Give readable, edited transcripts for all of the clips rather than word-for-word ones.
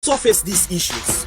surface these issues.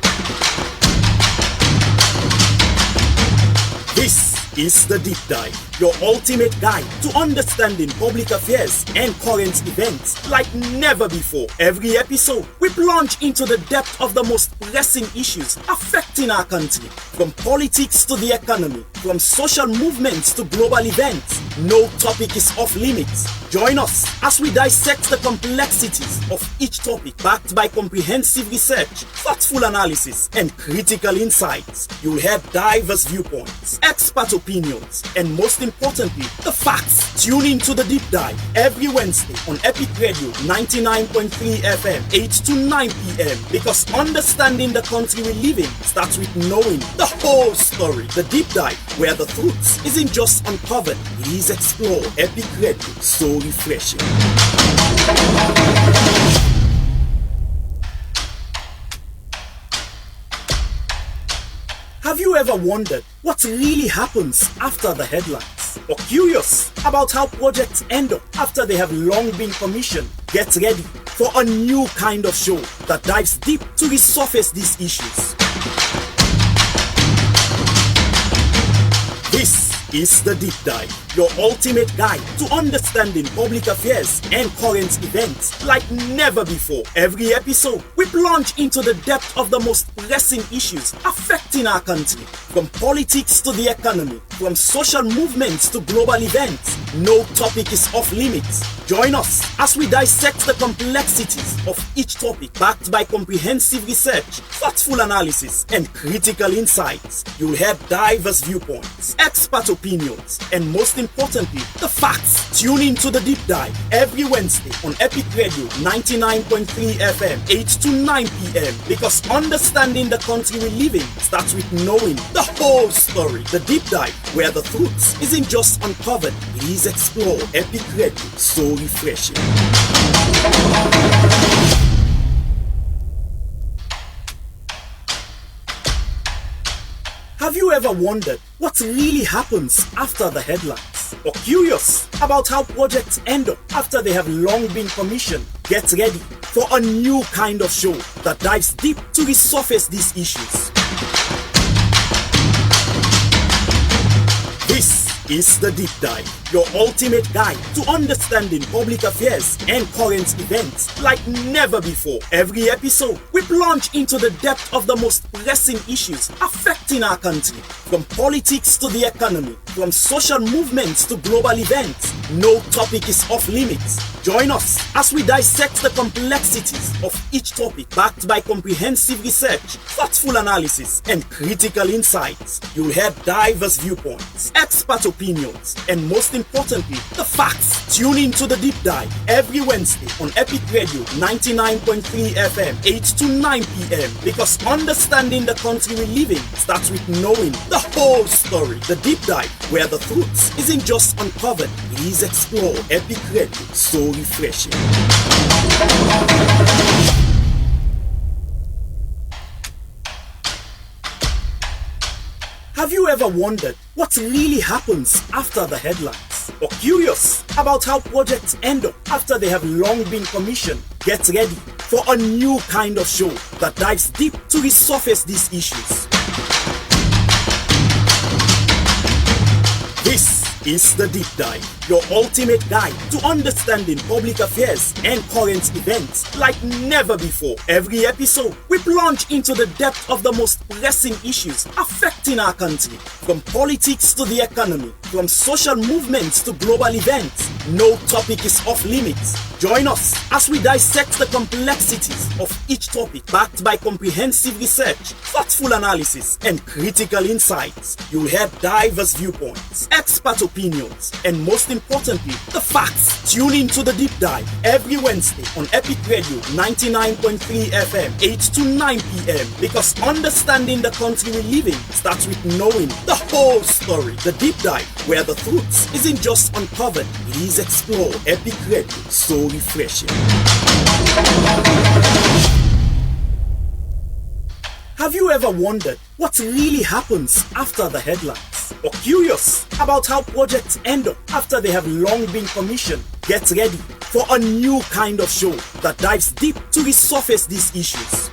This is The Deep Dive, your ultimate guide to understanding public affairs and current events like never before. Every episode, we plunge into the depth of the most pressing issues affecting our country, from politics to the economy, from social movements to global events. No topic is off limits. Join us as we dissect the complexities of each topic, backed by comprehensive research, thoughtful analysis, and critical insights. You'll hear diverse viewpoints, expert opinions, and most importantly, the facts. Tune in to The Deep Dive every Wednesday on Epic Radio 99.3 FM, 8 to 9 p.m. Because understanding the country we live in starts with knowing the whole story. The Deep Dive, where the truth isn't just uncovered, it is explored. Epic Radio, so refreshing. Have you ever wondered what really happens after the headlines? Or curious about how projects end up after they have long been commissioned? Get ready for a new kind of show that dives deep to resurface these issues. This is The Deep Dive, your ultimate guide to understanding public affairs and current events like never before. Every episode, we plunge into the depth of the most pressing issues affecting our country, from politics to the economy, from social movements to global events. No topic is off limits. Join us as we dissect the complexities of each topic, backed by comprehensive research, thoughtful analysis, and critical insights. You'll hear diverse viewpoints, expert opinions, and most importantly, the facts. Tune in to The Deep Dive every Wednesday on Epic Radio 99.3 FM, 8 to 9 p.m. Because understanding the country we live in starts with knowing the whole story. The Deep Dive, where the truth isn't just uncovered, it is explored. Epic Radio, so refreshing. Have you ever wondered what really happens after the headlines? Or curious about how projects end up after they have long been commissioned? Get ready for a new kind of show that dives deep to resurface these issues. This is The Deep Dive, your ultimate guide to understanding public affairs and current events like never before. Every episode, we plunge into the depth of the most pressing issues affecting our country, from politics to the economy, from social movements to global events. No topic is off limits. Join us as we dissect the complexities of each topic, backed by comprehensive research, thoughtful analysis, and critical insights. You'll hear diverse viewpoints, expert opinions, and most importantly, the facts. Tune in to The Deep Dive every Wednesday on Epic Radio 99.3 FM, 8 to 9 p.m. Because understanding the country we live in starts with knowing the whole story. The Deep Dive, where the truth isn't just uncovered, it is explored. Epic Radio, so refreshing. Have you ever wondered what really happens after the headlines? Or curious about how projects end up after they have long been commissioned? Get ready for a new kind of show that dives deep to resurface these issues. This is The Deep Dive, your ultimate guide to understanding public affairs and current events like never before. Every episode, we plunge into the depth of the most pressing issues affecting our country, from politics to the economy, from social movements to global events. No topic is off limits. Join us as we dissect the complexities of each topic, backed by comprehensive research, thoughtful analysis, and critical insights. You'll hear diverse viewpoints, expert opinions, and most importantly, the facts. Tune in to The Deep Dive every Wednesday on Epic Radio 99.3 FM, 8 to 9 p.m. Because understanding the country we live in starts with knowing the whole story. The Deep Dive, where the truth isn't just uncovered, it is explored. Epic Radio, so refreshing. Have you ever wondered what really happens after the headlines? or curious about how projects end up after they have long been commissioned, get ready for a new kind of show that dives deep to resurface these issues.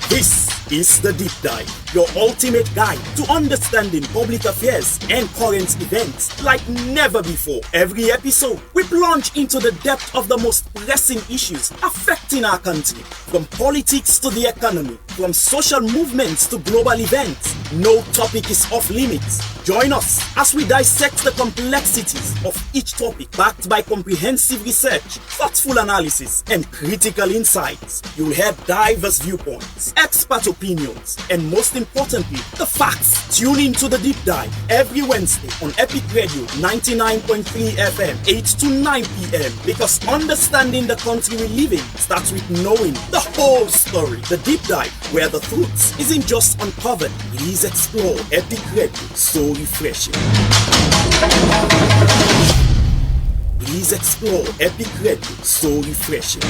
This is The Deep Dive, your ultimate guide to understanding public affairs and current events like never before. Every episode, we plunge into the depth of the most pressing issues affecting our country, from politics to the economy, from social movements to global events. No topic is off limits. Join us as we dissect the complexities of each topic, backed by comprehensive research, thoughtful analysis, and critical insights. You'll hear diverse viewpoints, expert opinions, and most importantly, the facts. Tune in to The Deep Dive every Wednesday on Epic Radio 99.3 FM, 8 to 9 p.m. Because understanding the country we live in starts with knowing the whole story. The Deep Dive, where the truth isn't just uncovered, it is explored. Epic Radio, so refreshing. Please explore Epic Radio, so refreshing.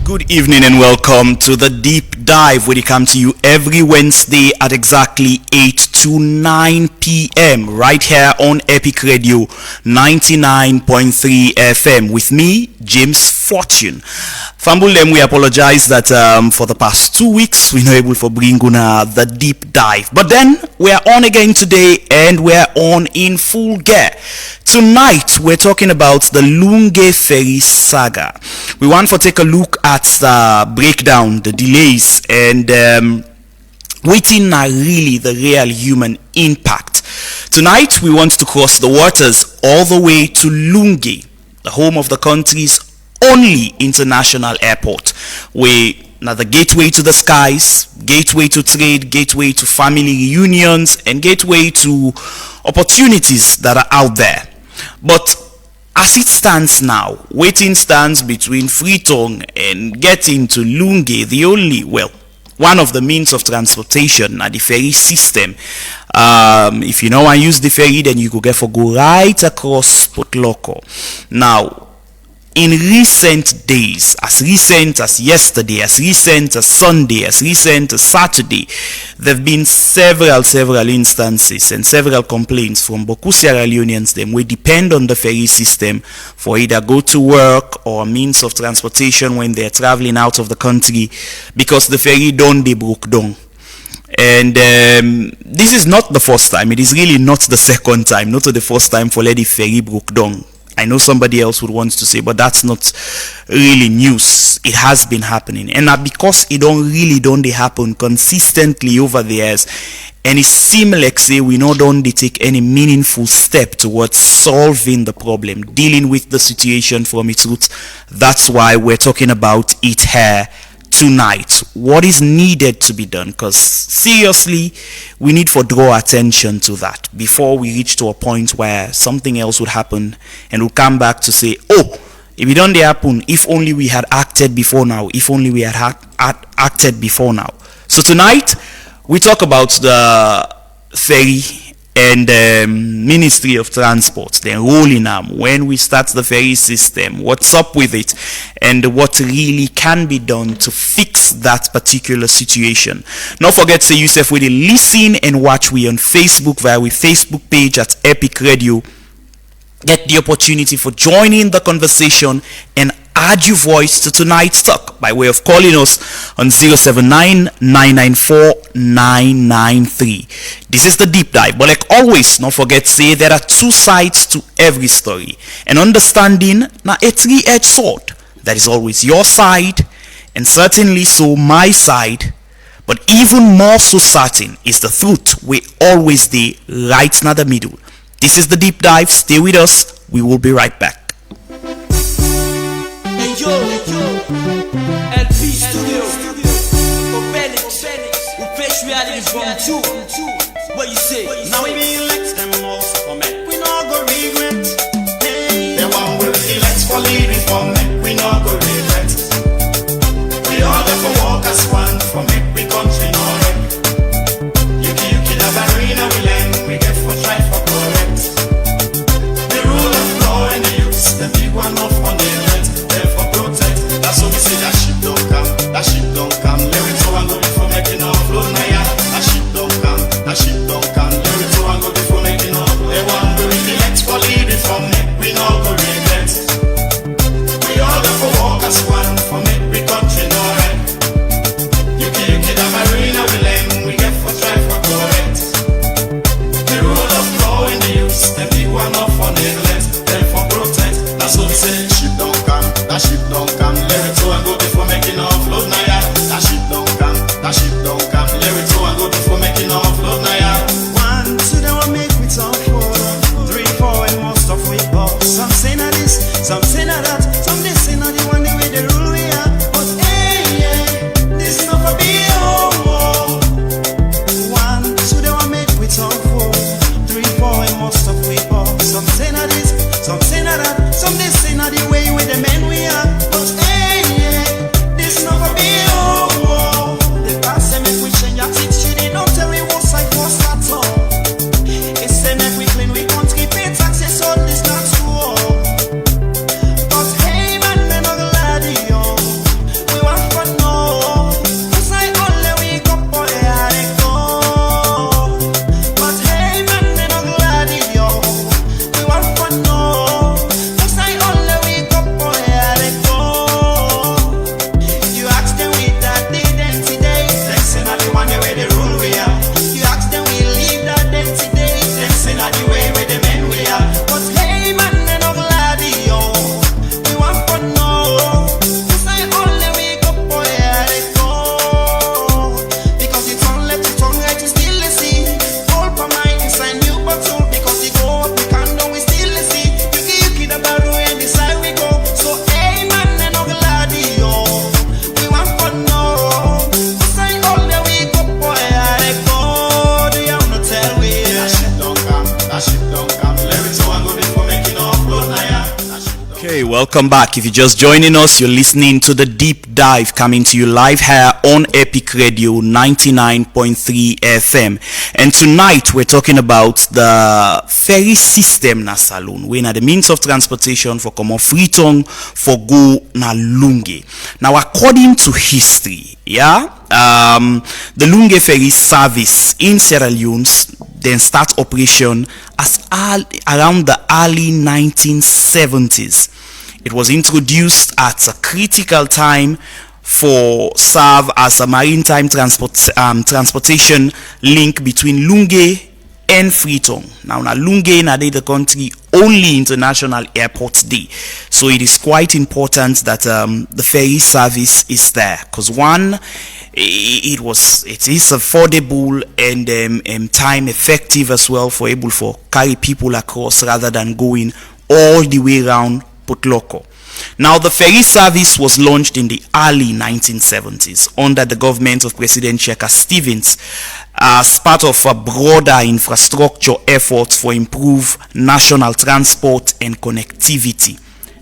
Good evening and welcome to The Deep Dive, where we come to you every Wednesday at exactly 8 to 9 p.m. right here on Epic Radio 99.3 FM with me, James Fortune. Fambulem, we apologize that for the past 2 weeks we're not able to bring una The Deep Dive. But then we're on again today and we're on in full gear. Tonight we're talking about the Lunge Ferry saga. We want to take a look at the breakdown, the delays, and waiting are really the real human impact. Tonight we want to cross the waters all the way to Lunge, the home of the country's only international airport, where now the gateway to the skies, gateway to trade, gateway to family reunions, and gateway to opportunities that are out there. But as it stands now, waiting stands between Freetown and getting to Lunge, one of the means of transportation at the ferry system. If you know and use the ferry, then you could go right across Port Loko. Now, in recent days, as recent as yesterday, as recent as Sunday, as recent as Saturday, there have been several instances and several complaints from Boku Sierra Leoneans them we depend on the ferry system for either go to work or means of transportation when they're traveling out of the country, because the ferry don't be broke down. And this is not the first time. It is really not the second time, not the first time for Lady Ferry broke down. I know somebody else would want to say, but that's not really news. It has been happening, and because it don't happen consistently over the years, and it seems like say we don't take any meaningful step towards solving the problem, dealing with the situation from its roots. That's why we're talking about it here tonight, what is needed to be done, because seriously we need to draw attention to that before we reach to a point where something else would happen and we'll come back to say, oh, if it don't happen, if only we had acted before now, if only we had acted before now. So tonight we talk about the ferry and Ministry of Transport, the role in them, when we start the ferry system, what's up with it, and what really can be done to fix that particular situation. Don't forget, say yourself with a listen and watch we on Facebook via our Facebook page at Epic Radio. Get the opportunity for joining the conversation and add your voice to tonight's talk by way of calling us on 079-994-993. This is the deep dive, but like always, don't forget, say there are two sides to every story, and understanding now a three-edged sword. That is always your side, and certainly so my side, but even more so certain is the truth we always the right in the middle. This is the deep dive. Stay with us. We will be right back. Hey yo, LP Studio, Obelix, we face reality from two. What you say? Now we elect them all for me. We not go regret. The one will elect for leading for me. We not go regret. We all have to walk as one for me. We country no wreck. You the barrier we learn. We get for try for correct. The rule of law and the use. The big one off on the left. Therefore protect. That's what we say. That ship don't come. That ship don't come. Let me go and go before making off load. Now yeah. That ship don't come. That ship don't come. Let me go and go before making off. The one we elect for leading from me. We not go regret. We all have to walk as one for me. We country no wreck. You the marina we learn. We get for try for correct. The rule of law in the use. The big one off on the left. Therefore protect. That's what we say. Ship don't come. That ship don't come. Let me go and go before making off load. Now yeah. That ship don't come. That ship don't come. Let me go and go before making off load. Now yeah. 1, 2, then we make we talk 4, 3, 4, and most of we bought. Some say na this, some say na that. Some they say na the one the way the rule we are. But hey, yeah, this not for be oh. 1, 2, then we make we talk 4, 3, 4, and most of we bought. Some say na this, some say na that. Some they say na the way with the men we are. But hey, yeah, this not for be oh. The past say make we change attitude. They don't tell me what side was that all. It's say make we clean, we can't keep it taxes on this not true. But hey man, we not glad yo. We want for no. Cause I only we go for the go. But hey man, we not glad yo. We want for no. Cause I only we go for the go. You ask them with that identity. They say not the one way the rule we are. You ask them we leave that identity. They say not the way with the men we are. But hey man, they not glad yo. We want for no. Cause I only we go for the go. Because it's on left, it's on right, we still the see. All for mine inside new bottle. Because it go up, we can't do, we still the see. You keep the barrow and this side we go. So hey man, they not glad yo. We want for no. Cause I only we go for the go. Do you not tell we? That shit don't come, that shit don't come. Let me go and go before making off load now yeah. That shit don't Okay, welcome back. If you're just joining us, you're listening to the Deep Dive coming to you live here on Epic Radio 99.3 FM. And tonight we're talking about the ferry system na saloon. We're na the means of transportation for Komo Freetown for go na Lunge. Now according to history, the Lunge ferry service in Sierra Leone then start operation as around the early 1970s. It was introduced at a critical time for serve as a maritime transportation link between Lunge and Freetown. Now Lunge na the country only international airport day, so it is quite important that the ferry service is there, because one, it is affordable and time effective as well for able for carry people across rather than going all the way around Potloko. Now, the ferry service was launched in the early 1970s under the government of President Checker Stevens as part of a broader infrastructure effort for improved national transport and connectivity.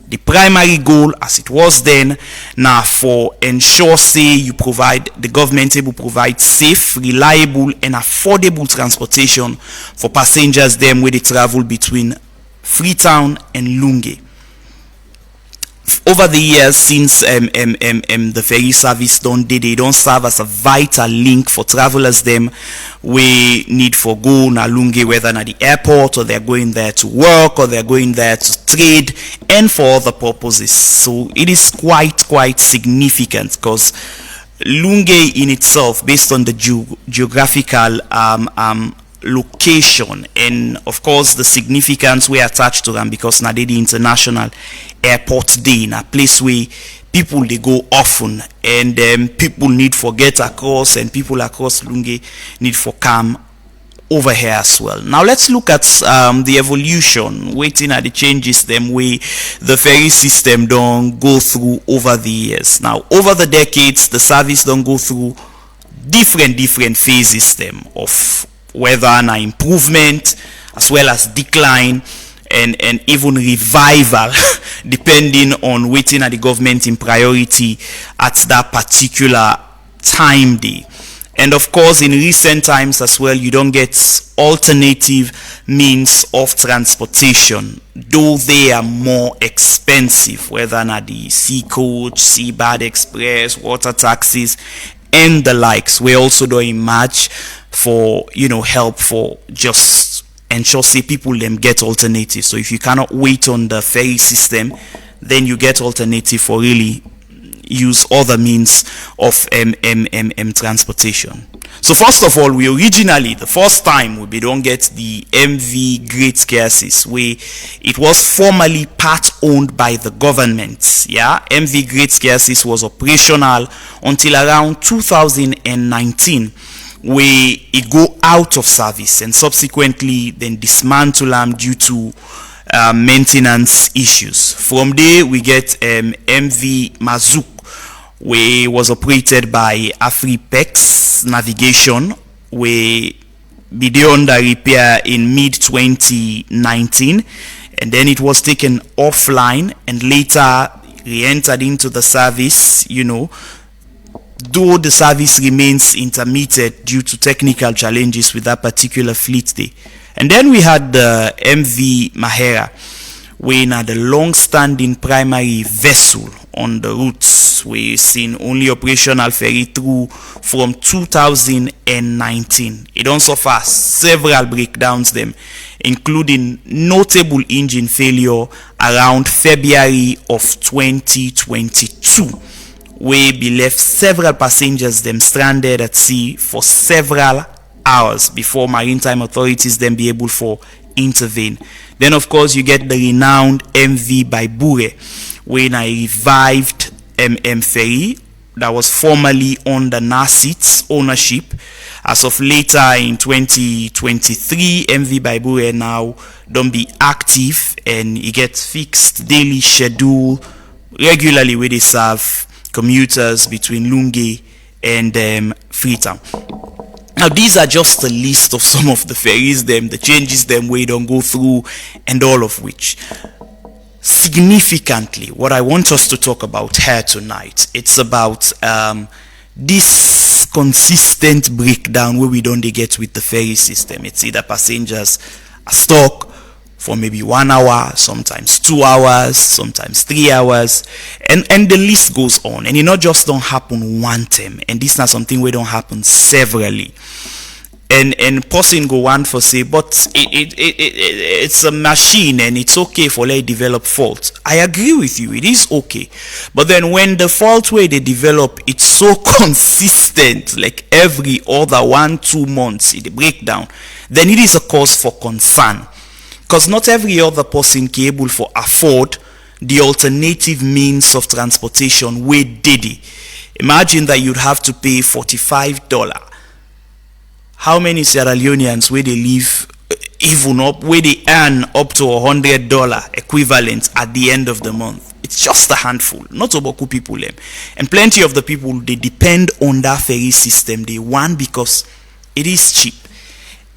The primary goal, as it was then, now for ensure the government able provide safe, reliable and affordable transportation for passengers them where they travel between Freetown and Lungay. Over the years since the ferry service they don't serve as a vital link for travelers them we need for go na Lungay, whether at the airport or they're going there to work or they're going there to trade and for other purposes. So it is quite significant because Lungay in itself, based on the geographical location and of course the significance we attached to them, because now they the international airport day in a place where people they go often and people need for get across and people across Lungay need for come over here as well. Now let's look at the evolution, waiting at the changes them way the ferry system don't go through over the years. Now over the decades the service don't go through different phases them of whether an improvement as well as decline and even revival depending on waiting at the government in priority at that particular time day. And of course in recent times as well you don't get alternative means of transportation, though they are more expensive, whether not the Sea Coach, Seabird Express, water taxis and the likes. We also do emerge for help for just ensure people them get alternatives. So if you cannot wait on the ferry system, then you get alternative for really use other means of transportation. So first of all, we originally the first time we don't get the MV Great Scarces, where it was formerly part owned by the government. MV Great Scarces was operational until around 2019, where it go out of service and subsequently then dismantle them due to maintenance issues. From there we get MV Mazouk, where was operated by Afripex Navigation, where be under repair in mid 2019, and then it was taken offline and later re-entered into the service, though the service remains intermittent due to technical challenges with that particular fleet day. And then we had the MV Mahera, where now the long-standing primary vessel on the routes, we seen only operational ferry through from 2019. It also suffered several breakdowns them, including notable engine failure around February of 2022, where be left several passengers them stranded at sea for several hours before maritime authorities then be able for intervene. Then of course you get the renowned MV Baibure, when I revived ferry that was formerly under NASIT's ownership. As of later in 2023, MV Baibure now don't be active and it gets fixed daily schedule regularly where they serve commuters between Lungay and Freetown. Now these are just a list of some of the ferries the changes we don't go through and all of which. Significantly, what I want us to talk about here tonight, it's about this consistent breakdown where we don't get with the ferry system. It's either passengers are stuck for maybe 1 hour, sometimes 2 hours, sometimes 3 hours, and the list goes on. And it not just don't happen one time, and this is not something we don't happen severally. And person go on for say, but it's a machine and it's okay for let it develop fault. I agree with you, it is okay. But then when the fault way they develop, it's so consistent, like every other 1-2 months it break down, then it is a cause for concern. Because not every other person capable for afford the alternative means of transportation where did it. Imagine that you'd have to pay $45. How many Sierra Leoneans where they live even up, where they earn up to $100 equivalent at the end of the month? It's just a handful, not Oboku people. And plenty of the people, they depend on that ferry system. They want because it is cheap.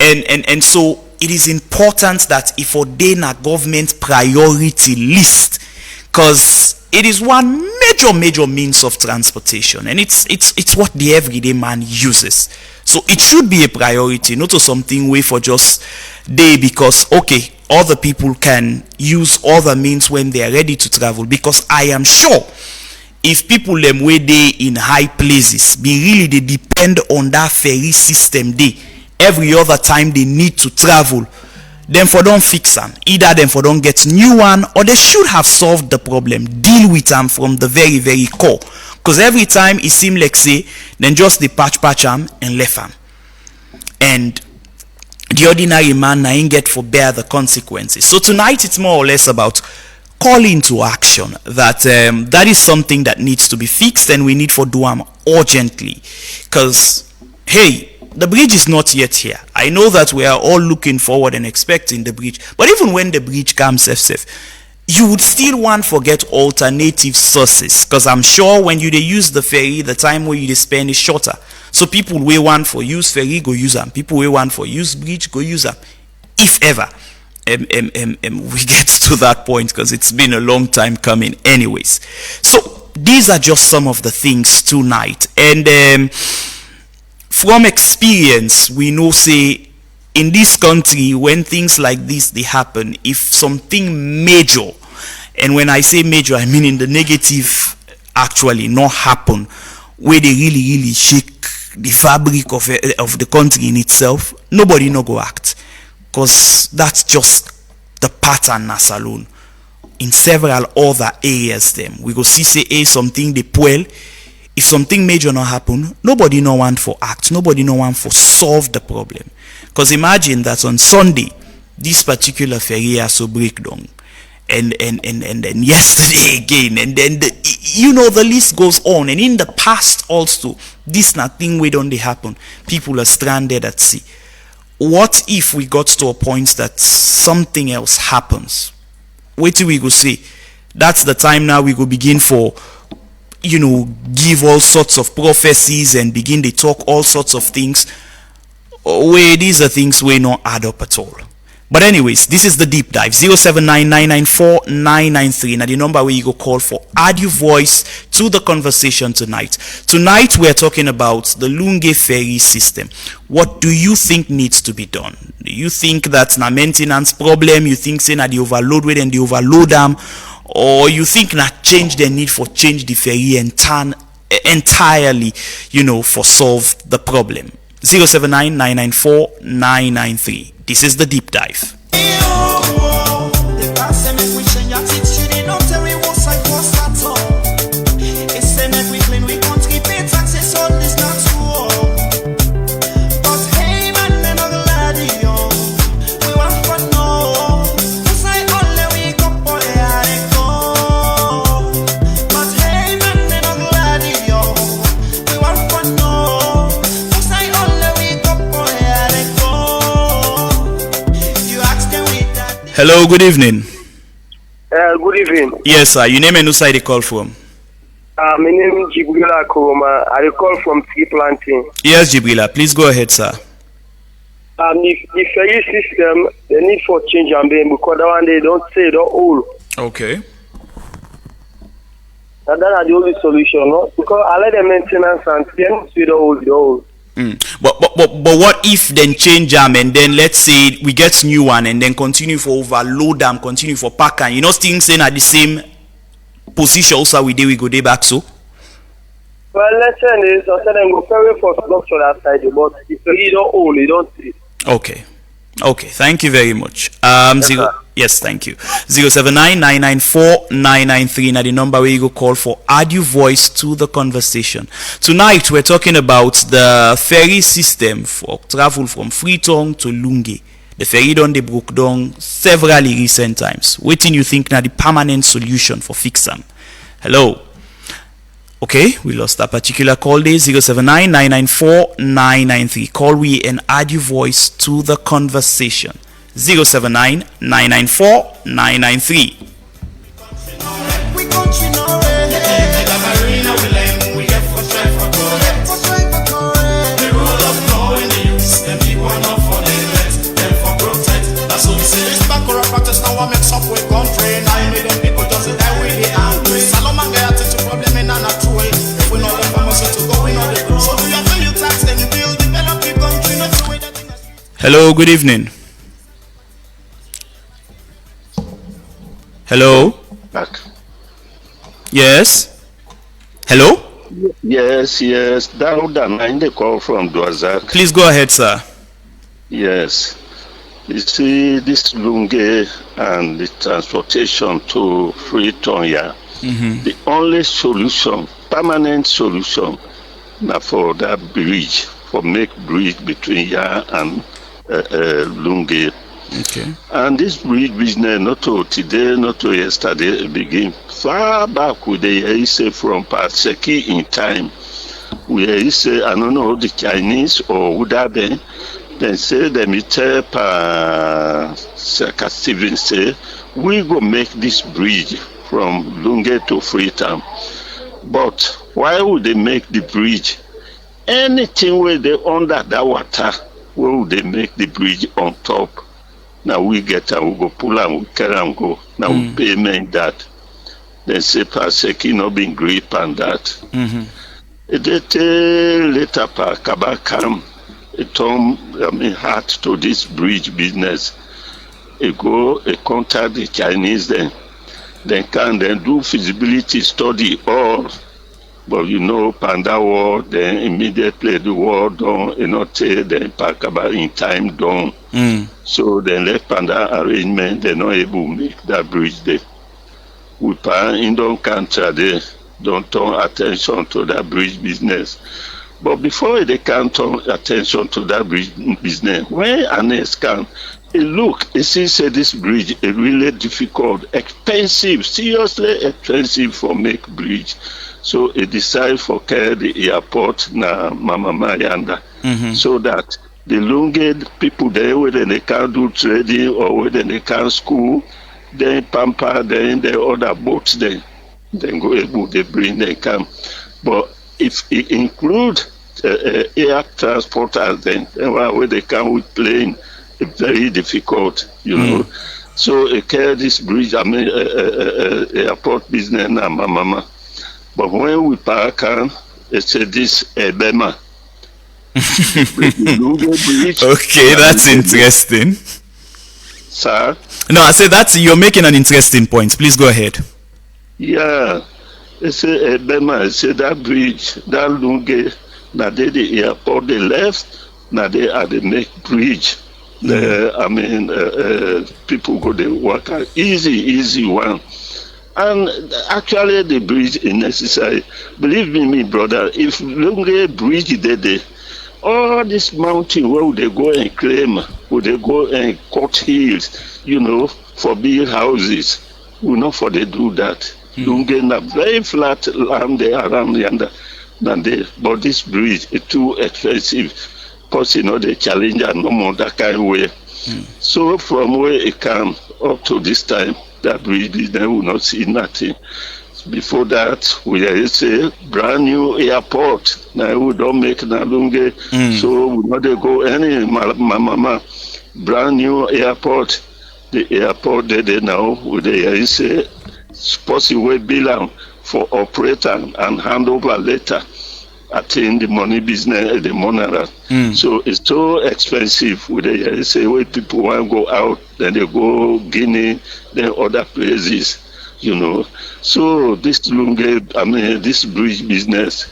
And so it is important that if ordain a government priority list, because it is one major means of transportation, and it's what the everyday man uses. So it should be a priority, not to something way for just day, because okay, other people can use other means when they are ready to travel. Because I am sure if people them way they in high places be really they depend on that ferry system day every other time they need to travel, then for don't fix them. Either them for don't get new one, or they should have solved the problem, deal with them from the very core. Because every time it seems like say, then just the patch them and left them. And the ordinary man ain't get for bear the consequences. So tonight it's more or less about calling to action that that is something that needs to be fixed, and we need for do them urgently. Because hey, the bridge is not yet here. I know that we are all looking forward and expecting the bridge, but even when the bridge comes safe, you would still want to get alternative sources, because I'm sure when you they use the ferry, the time where you spend is shorter. So people we want for use ferry go use them. People we want for use bridge go use them. If ever we get to that point, because it's been a long time coming anyways. So these are just some of the things tonight. And from experience, we know say in this country, when things like this they happen, if something major, and when I say major, I mean in the negative, actually not happen, where they really shake the fabric of the country in itself, nobody no go act, because that's just the pattern as alone. In several other areas, them we go see say something they pull. If something major not happen, nobody no want for act, nobody no want for solve the problem. Because imagine that on Sunday, this particular ferry has to break down, and then yesterday again, and then the list goes on. And in the past also, this nothing we don't happen. People are stranded at sea. What if we got to a point that something else happens? Wait till we go say. That's the time now we go begin for give all sorts of prophecies and begin to talk all sorts of things. Where these are things we not add up at all. But anyways, this is the deep dive. 079-994-993. Now the number where you go call for add your voice to the conversation tonight. Tonight we're talking about the Lunge ferry system. What do you think needs to be done? Do you think that's a maintenance problem? You think say na the overload with and the overload them? Or you think not change the need for change the ferry and turn entirely, for solve the problem. 079-994-993. This is the deep dive. Hello, good evening. Good evening. Yes, sir. Your name and who side you call from? My name is Jibrila Kuroma. I call from Tree Planting. Yes, Jibrila. Please go ahead, sir. The ferry system, they need for change and being because that one they don't say the old. Okay. And that are the only solution, no? Because I let the maintenance and then see the old. But what if then change them and then let's say we get new one and then continue for overload them, continue for pack and things saying at the same position also we go there back so? Well, let's say this, I said I'm going to for structure that side, but if you don't own, you don't see. Okay, thank you very much. Yes, thank you. 079-994-993. Now the number where you go call for add your voice to the conversation. Tonight we're talking about the ferry system for travel from Freetown to Lunge. The ferry done they broke down severally recent times. Waiting you think now the permanent solution for fix them. Hello. Okay, we lost that particular call day. 079-994-993. Call we and add your voice to the conversation. 079-994-993. Hello, good evening. Hello? Back. Yes? Hello? Yes. Daoud and the call from Dwazak. Please go ahead, sir. Yes. You see, this Lunge and the transportation to Freetown, the only solution, permanent solution, now for that bridge, for make bridge between and Lunge. Okay. And this bridge business, not to today, not to yesterday, begin far back with the say from Paseki in time. We say, I don't know, the Chinese or would have been, then say the meter per Saka Steven say, we go make this bridge from Lunge to Freetown. But why would they make the bridge? Anything where they under that water, where would they make the bridge on top? Now we get and we go pull and we carry and go. Now we payment that. Then say Paseki not being grip and that. Later pa Kabakam, it heart to this bridge business. It go contact the Chinese then can do feasibility study all. But you know, Panda war, then immediately the war done, then Pakaba in time done. So then let Panda arrangement, they're not able to make that bridge there. We in don't country, they don't turn attention to that bridge business. But before they can turn attention to that bridge business, when Anes can, look, you see, say this bridge is really difficult, expensive, seriously expensive for make bridge. So it decide for carry the airport na Mama Mayanda, so that the Lunge people there, whether they can do trading or whether they can school, then Pampa, then the other boats, then go able they bring they come. But if it include air transporters, then where they come with plane, it's very difficult, you know. So it carry this bridge, airport business na Mama. But when we park, it's this Ebema. Okay, that's interesting. Sir? No, I said you're making an interesting point. Please go ahead. Yeah. It's Ebema. It's that bridge, that Lunge, now they the airport, they left, now they are the make bridge. People go to work out. Easy one. And actually, the bridge is necessary. Believe me, brother, if Lunge bridge there, all this mountain, where would they go and claim? Would they go and cut hills, for big houses? We know for they do that. Lunge na very flat land there around yonder than they, but this bridge is too expensive. Because, the challenge are no more that kind of way. So from where it comes up to this time, that bridge they will not see nothing. Before that, we say brand new airport. Now we don't make Nalunge, so we not go any mama. Brand new airport. The airport they now with the say possible bill for operator and hand over later. Attain the money business, the money. So it's so expensive with the say where people want to go out, then they go Guinea, then other places, So this Lunge, this bridge business,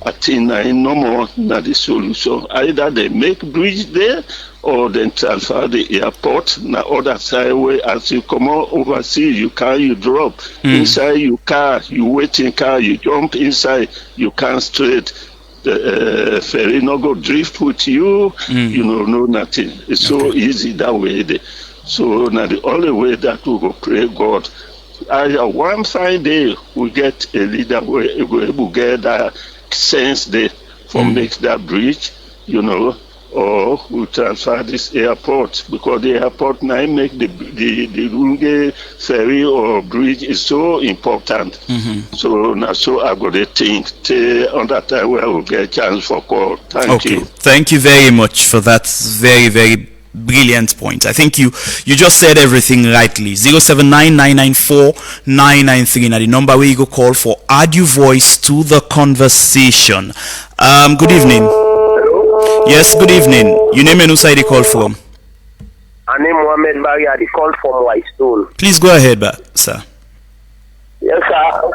I think no more not the solution. Either they make bridge there or then transfer the airport na other side where as you come out overseas you drop inside your car, you wait in car, you jump inside, you can't straight. The ferry no go drift with you, no nothing. It's so easy that way. So now the only way that we go pray God. One fine day we get a leader where we able get that sense there for make that bridge, or we transfer this airport because the airport now make the Lunge ferry or bridge is so important. So now I got to think on that time where I will get a chance for call. Thank you. Thank you very much for that very, very brilliant point. I think you just said everything rightly. 079-994-993 now the number where you go call for add your voice to the conversation. Good evening. Yes, good evening. Your name and who side you call from? My name Mohammed Bari. I call from Whitestone. Please go ahead, sir. Yes, sir.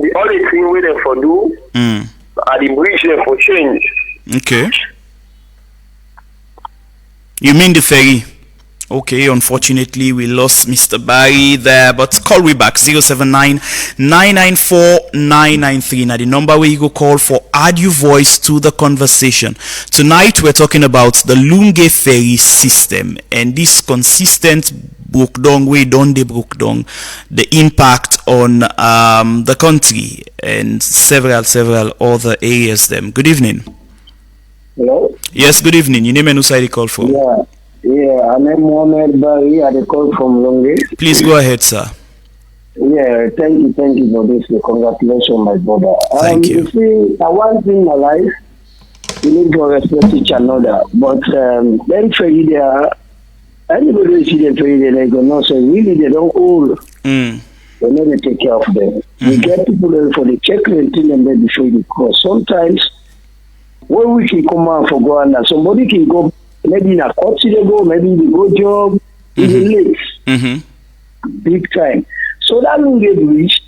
The only thing we there for do are the bridge there for change. Okay. You mean the ferry? Okay, unfortunately we lost Mr. Barry there, but call we back 079-994-993. Now the number where you go call for add your voice to the conversation. Tonight we're talking about the Lunge ferry system and this consistent broke down way down they broke down the impact on the country and several other areas them. Good evening. Hello? Yes, good evening. Your name and who side you call from? Yeah, I'm Mohammed Bari. I call from Lunge. Please go ahead, sir. Yeah, thank you for this. Congratulations, my brother. Thank you. You see, one thing in my life, we need to respect each another. But then for you, there, anybody see them for you, they go, no, so really they don't hold. They never take care of them. We get people there for the check and thing and then before you cross. Sometimes, when we can come out for Ghana, somebody can go. Maybe in a court they go, maybe in the go job, in the lakes. Big time. So that Lunge bridge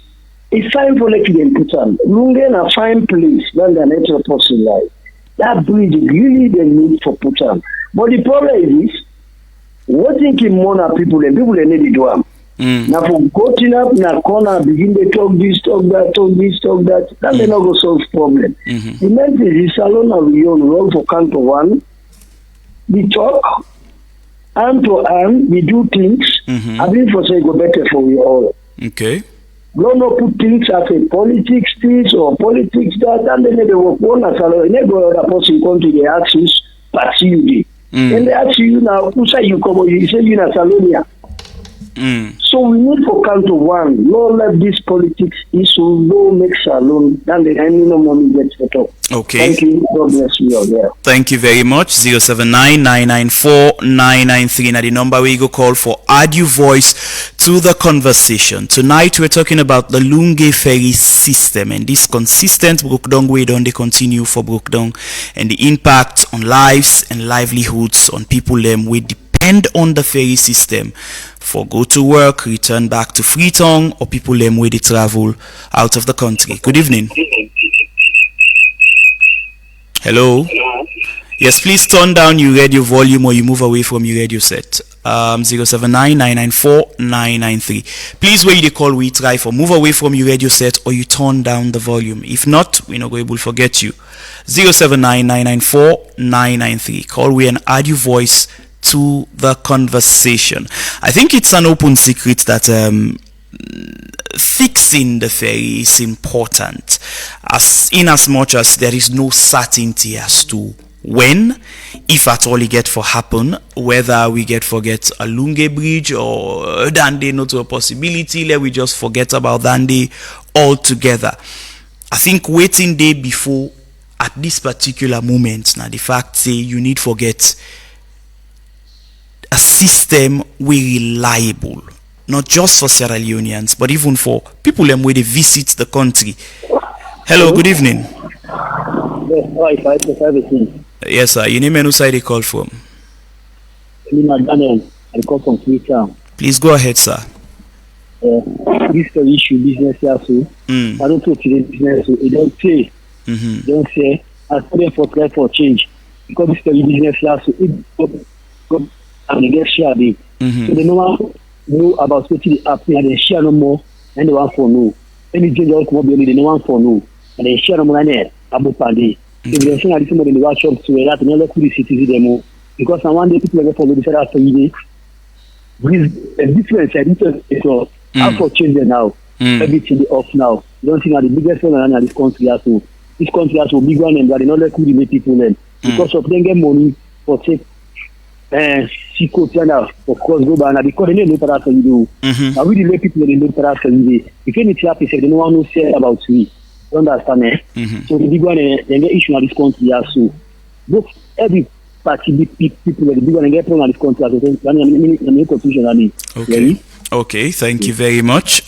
is fine for like them put on. Lunge is a fine place than the natural person life. That bridge really the need for put on. But the problem is what thinking more people and people they need to do them. Now for gotten up in a corner, begin to talk this, talk that, talk this, talk that, then they not go solve problem. The main thing is salon of we run for Canto 1. We talk, arm to arm, we do things. I think for say go better for we all. Okay. Don't not put things as a politics this or politics that, and then they work one as a never other person come to the axis, party you. And they ask you now, who say you come, you say you in Salonia. So we need for Canto 1, no let this politics issue, no make Salon, then the enemy no money gets better. Okay. Thank you. God bless you all there. Thank you very much. 079-994-993. Now the number where you go call for add your voice to the conversation. Tonight we're talking about the Lunge ferry system and this consistent breakdown way down they continue for breakdown and the impact on lives and livelihoods on people them we depend on the ferry system for go to work, return back to Freetown, or people them where they travel out of the country. Good evening. Hello. Yes, please turn down your radio volume or you move away from your radio set. 079-994-993. Please, where you call, we try for move away from your radio set or you turn down the volume. If not, we're not going to forget you. 079-994-993. Call we and add your voice to the conversation. I think it's an open secret that fixing the ferry is important, as much as there is no certainty as to when, if at all, it get for happen, whether we get forget a Lunge bridge or Dande not a possibility, let we just forget about Dande altogether. I think waiting day before at this particular moment now the fact say you need forget a system we reliable, not just for Sierra Leoneans but even for people them where they visit the country. Hello, good evening. Yes, sir. Your name and who side you call from? Daniel, I call from Freetown. Please go ahead, sir. This is the issue business here, so I don't talk to the business, so it don't say. Don't say I study for try for change because this is the business here, so it go and they get share big. So they no one know about what the app and they share no more and they want for no. Any change all come up they no want for no and they share no more than about pandi. If they say that somebody in the workshop to that no let the city demo because I one day people get follow the side after you with a difference is so how for change now. Everything off now. You don't think that the biggest one in this country has to this country has to big one and they not let the people then because of them get money for take China, of course, go by now because they know what you do. I really let people know what you do. If anything happens, they don't want to say about me. You understand? So the big one, they get issue in this country. So, both every party, big people, the big one, they get thrown in this country. Okay. Okay, thank you very much.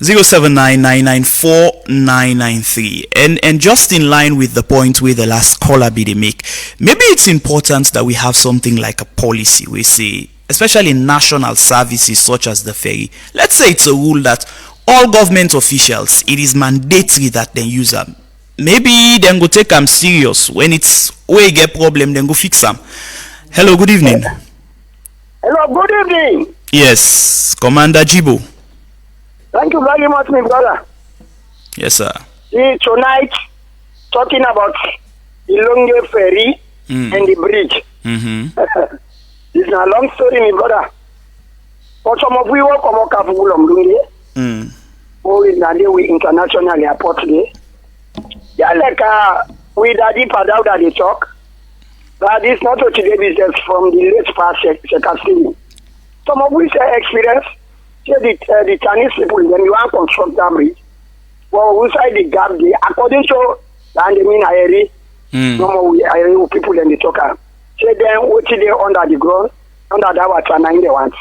07999949993. And just in line with the point where the last caller be they make, maybe it's important that we have something like a policy we say, especially in national services such as the ferry. Let's say it's a rule that all government officials, it is mandatory that they use them. Maybe then go take them serious. When it's where you get problem, then go fix them. Hello, good evening. Hello, good evening. Yes, Commander Jibo. Thank you very much, my brother. Yes, sir. See, tonight, talking about the Longe Ferry and the bridge. It's a long story, my brother. For some of we work on Longe, or in the international airport there. Yeah, like we daddy Padau that they talk. But it's not a today business from the late past Sekastini. Some of we say experience. The Chinese people, when you want to construct that bridge, well, inside the gap, according to the Iri, no more Iri people in the talker. Say then, what they under the ground, under that water, 9 they want.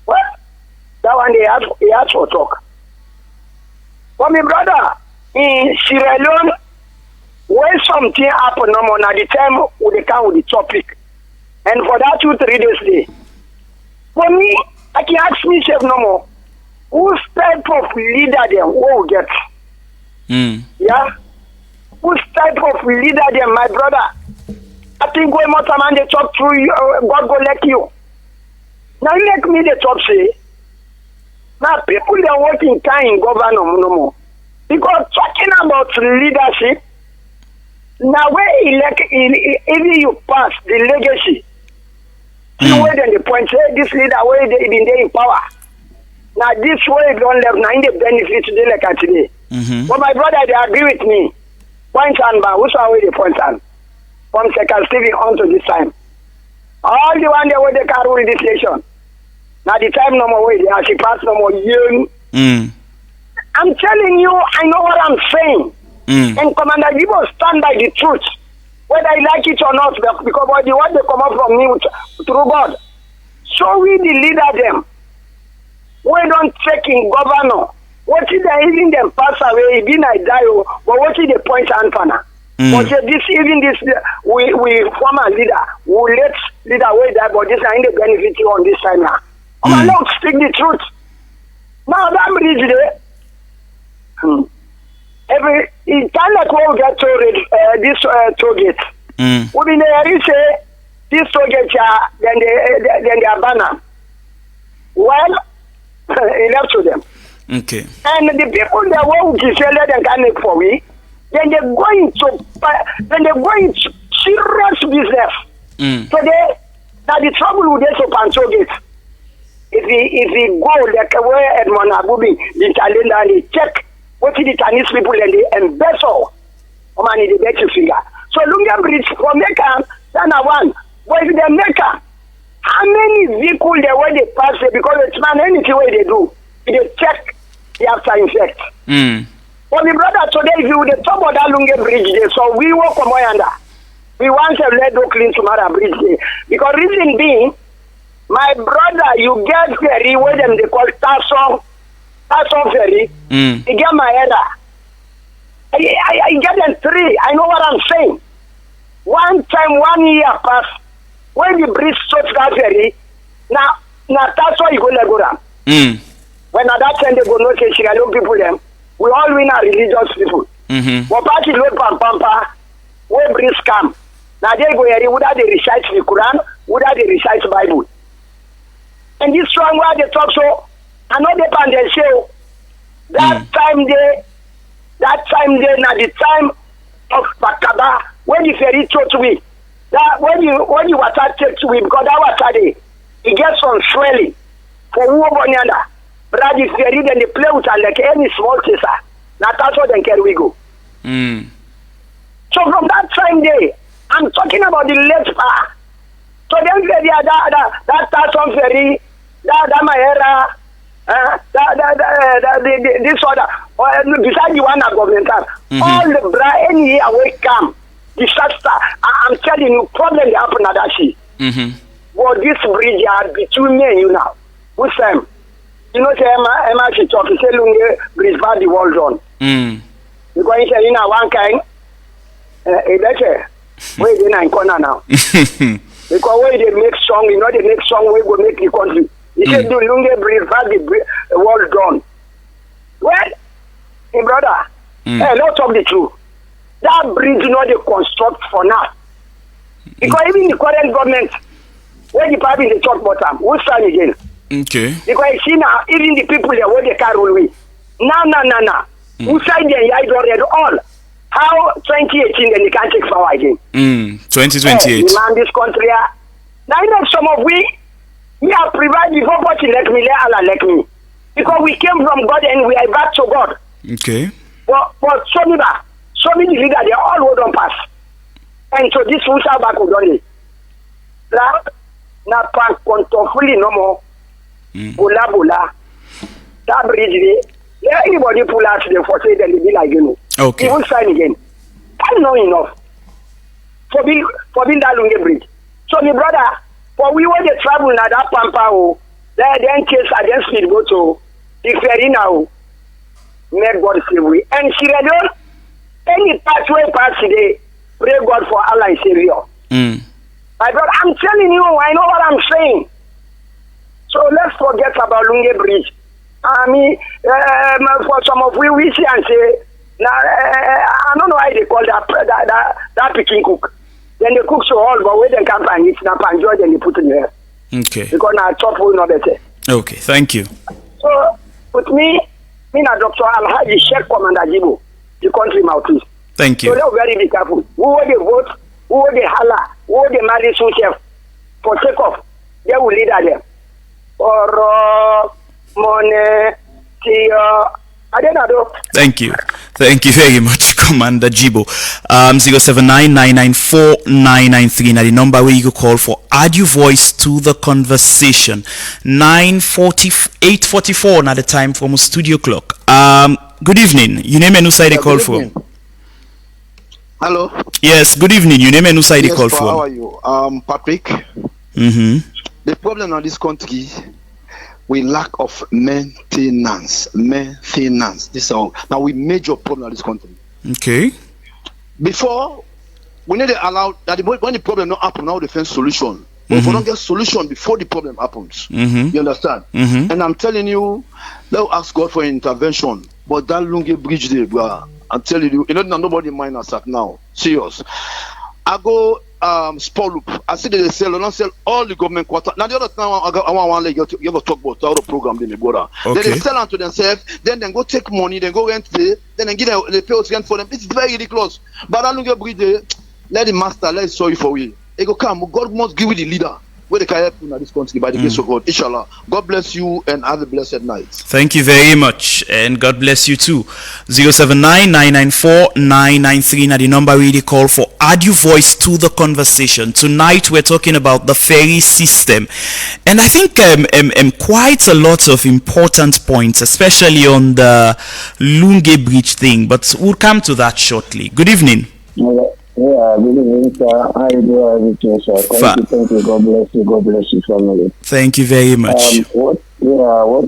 Well, that one they have for talk. But my brother, in Sierra Leone, when something happen, no more, now the time we come with the topic. And for that 2-3 days there. For me, I can ask myself no more, whose type of leader them will get? Yeah? Whose type of leader them, my brother? I think when more time they talk through you, God go let you. Now you let me the talk say, now people they are working kind governor no more. Because talking about leadership, now where even you pass the legacy, you wait and the point say this leader where they been there in power. Now this way don't left now in the benefit today like today. But my brother they agree with me. Point and ba who's away the point and from second Stevie on to this time. All the one they were the car with this nation. Now the time no more way they actually pass no more young. I'm telling you, I know what I'm saying. And Commander Jibo stand by the truth. Whether I like it or not, because what they come up from me through God. So we the leader them. We don't check in governor. What is they even them pass away, even I die, but what is the point Anfana? But this even this we form a leader, we let leader way that, but this I ain't the benefit you on this time now. I'm not speak the truth. Now that bridge there. It kind of will get to this toll gate. We been there say this toll gate then they are banner. Well, he left to them. Okay. And the people that want to sell it and can make for we, then they're going to serious business. Today, now the trouble with this open toll gate. If he go like where Edmond Abubi, the Italian and they check. What is the Chinese people and the embezzle? Money they bet you figure. So Lunga Bridge for Mecca, then one. But if they Mecca, how many vehicles they where they pass it? Because it's man anything way they do. They check the after effect. But my brother today, if you would talk about that Lunga Bridge there, so we walk on Moyanda. We want to let go clean tomorrow bridge there. Because reason being, my brother, you get ferry where them they call Tasso. That's all ferry. You get my error. I get them 3. I know what I'm saying. One time, 1 year pass. When the bridge starts that ferry, now that's why you go to go down. When at that time they go no say Sierra Leone people them, we all win our religious people. But party load pampa, where bridge come. Now they go here, would they recite the Quran, would they recite the Bible? And this strong where they talk so. Another pan they say that time there, now the time of Pakaba, when the ferry told to me, that when you water take to me, because that water there, it gets some swelling for who Bonyanda. But the ferry then they play with like any small chaser. Now that's what then can we go. So from that time there, I'm talking about the left part. So then that ferry, that my era. This order, besides the one that government has, all the any year will come disaster. I'm telling you, problem they happen at that sea. Well, this bridge are between me and you now. Which time? You know, say Emma she talk. He say Lunge Bridge bad the world done. Because he say in a one kind, a better. Where they in corner now. Because where they make song, you know, they make song where go make the country. He said do Lunge Bridge bad the world done. Well, hey brother, hey, let's talk the truth. That bridge, you know, they construct for now. Because even the current government, where the pipe in the top bottom, who's stand again? Okay. Because you see now, even the people there, where they can't roll with. Nah. Who side there, yeah, already all. How 2018 then they can't take power again? 2028. Hey, man, this country, now you know some of we are provided before what you let me, let Allah let me. Because we came from God and we are back to God. Okay. But show me the leader, they all hold on pass. And so this will start back with only. Na pan fully no more. Bola. That bridge there, anybody pull out the for say then they be like you. Okay. He will sign again. That's not enough. For being that Lunge bridge. So my brother, for we want to travel na that pampa then case against speed go to the ferry now. May God save we. And Sierra Leone, any pathway pass today, pray God for Allah and Savior. My brother, I'm telling you, I know what I'm saying. So let's forget about Lunge Bridge. I mean, for some of we see and say, I don't know why they call that picking cook. Then they cook so all, but when they come and eat snap and enjoy, then they put it there. Okay. Because now top will not better. Okay, thank you. So with me na Dr. Alhaji Sheikh Commander Jibo, the country mouthpiece. Thank you. So they're very be careful. Who will they vote? Who will they holla? Who will they marry chef? For take off, they will lead them. Or money, I don't know. Thank you very much, Commander Jibo. 079-994-993. Now the number where you can call for add your voice to the conversation. 8:44 now the time from a studio clock. Good evening. You name and who side they call for? Hello. Yes. Good evening. You name and who side they call for? How are you? Patrick. The problem in this country, we lack of maintenance. This is all. Now we major problem in this country. Okay. Before, we need to allow that when the problem not happen, now they find solution. But if we don't get solution before the problem happens, you understand? And I'm telling you, let's ask God for intervention. But that Lunge Bridge there, bro, I'm telling you, nobody mind us at now. Serious. I go Sport Loop. I see they sell all the government quarter. Now the other time I want to you go talk about the program they go. Then they sell onto themselves, then go take money, then go rent there, then they give the pay rent for them. It's very ridiculous. But that Lunge Bridge there, let the master, let it sorry for you. They go come. God must give you the leader where they can help you in this country by the grace of God. Inshallah. God bless you and have a blessed night. Thank you very much, and God bless you too. 079-994-993. Now the number really call for add your voice to the conversation. Tonight we're talking about the ferry system, and I think quite a lot of important points, especially on the Lunge Bridge thing. But we'll come to that shortly. Good evening. Yeah, good evening, sir. How you do everything, sir? Thank you. God bless you, family. Thank you very much. What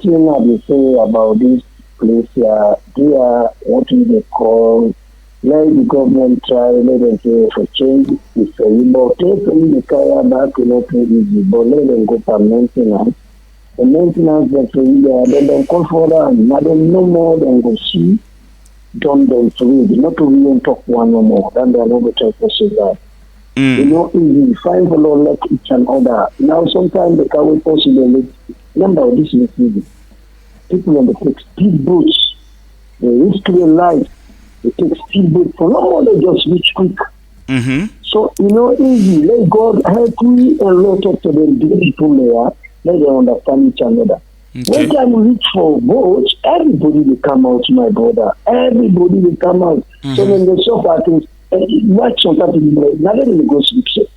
you know they say about this place here, they are what they call, let the government try, let them say for change, if but take the car back, not easy, but let them go for maintenance. The maintenance that they don't call for them, now they no more than go see. Done them to read, not to even talk one no more. Then they are not going to say that. You know, easy, find the law like each and other. Now, sometimes the car will possibly remember this is easy. People on the take speed boats, they risk their life, they take speed boats for no more, they just reach quick. So, you know, easy. Let God help me and let talk to them, the people there, let them understand each another. When time we reach for votes, everybody will come out, my brother. Everybody will come out. So when they suffer things, watch something like now they go sleep.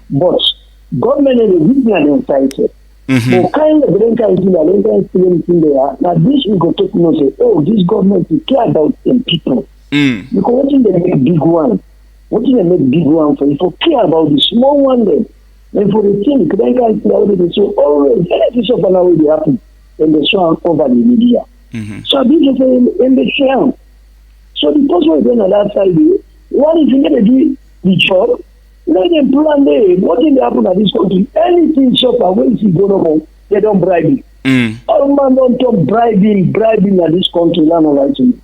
But government is a big man inside. But kind of anything there. Now this we go talk and say, oh, this government will care about them people. Because what if they make big one? What if they make big one for you? For care about the small one then. And for the thing, then guys say always, anything so far now will happen. and the swan over the media. So this is in the sham. So the person is on that side, what is going to do the job? Let them plan there. What did happen at this country? Anything shopper, when is going on, they don't bribe it. All man don't talk bribing at this country, not right to me.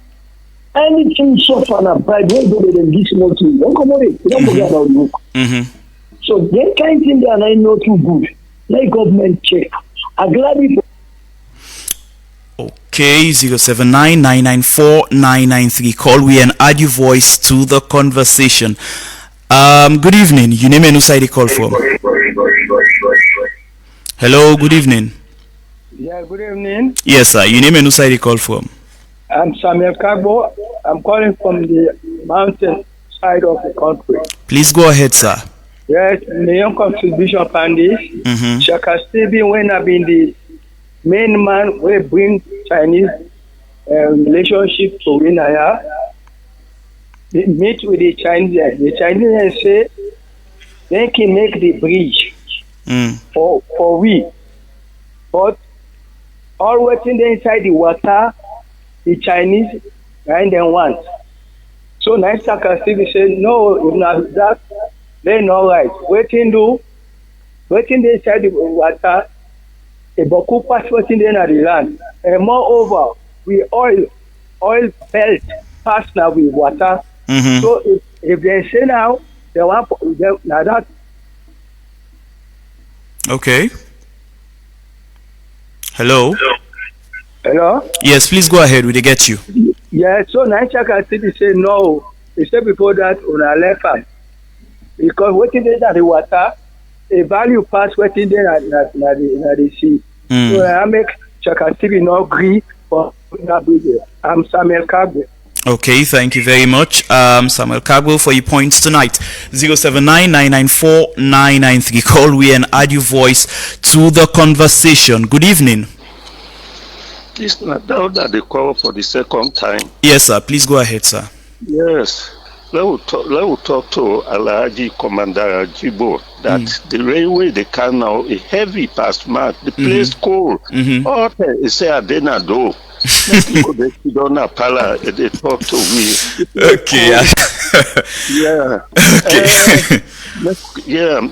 Anything shopper and bribe, when go to them this small thing, don't come on it. Don't forget about the book. So that kind of thing that I know too good. Let government check. I'm glad it. Okay, 079-994-993. Call we and add your voice to the conversation. Good evening. Your name and who side you call from? Hello, good evening. Yeah, good evening. Yes, sir. Your name and who side you call from? I'm Samuel Kagbo. I'm calling from the mountain side of the country. Please go ahead, sir. Yes, my young contribution Pandis. Shaka Stevie, when I've been the main man, we bring Chinese relationship to Winaya. They meet with the Chinese. The Chinese say they can make the bridge for we. But all waiting inside the water, the Chinese and then want. So nice Shaka Stevie said, no, if not that, they not right. Waiting inside the water. A boku pass waiting there at the land. And moreover, we oil belt pass now with water. So if they say now, they want now that. Okay. Hello. Hello. Yes, please go ahead. We will get you. Yeah. So Nigeria City say no. They say before that on our left hand because waiting there at the water, a value pass waiting there at the sea. So I make Chaka City not agree for that bridge. I'm Samuel Kagbo. Okay, thank you very much, Samuel Kagbo, for your points tonight. 079-994-993. Call we and add your voice to the conversation. Good evening. It's not doubt that they call for the second time. Yes, sir. Please go ahead, sir. Yes. Let us talk to Alhaji Commander Jibo that the railway they can now a heavy past mark. The place cold. All they say Adena do. People they don't pala they talk to me. Okay. Yeah. Okay.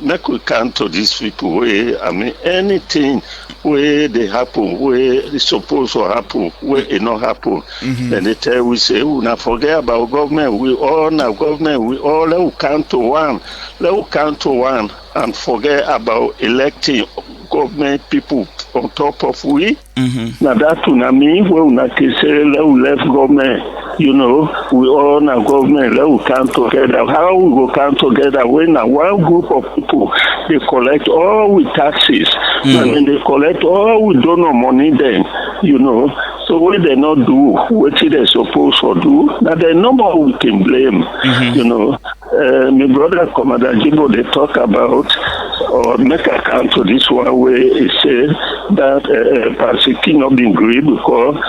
Make we come to these people where I mean anything where they happen, where it's supposed to happen, where it not happen. Then they tell we say, we not forget about government. We all now government. We all let we count to one. Let we count to one and forget about electing government people on top of we. Now that to me, where we not say let we left government. You know, we all now government. Let we come together. How we go come together when now one group of people they collect all with taxes and then they collect all with donor money. Then you know, so what they not do, what they supposed to do. Now there no more we can blame. You know, my brother Commander Jibo they talk about or make account to this one where he said that Pasiki not been great because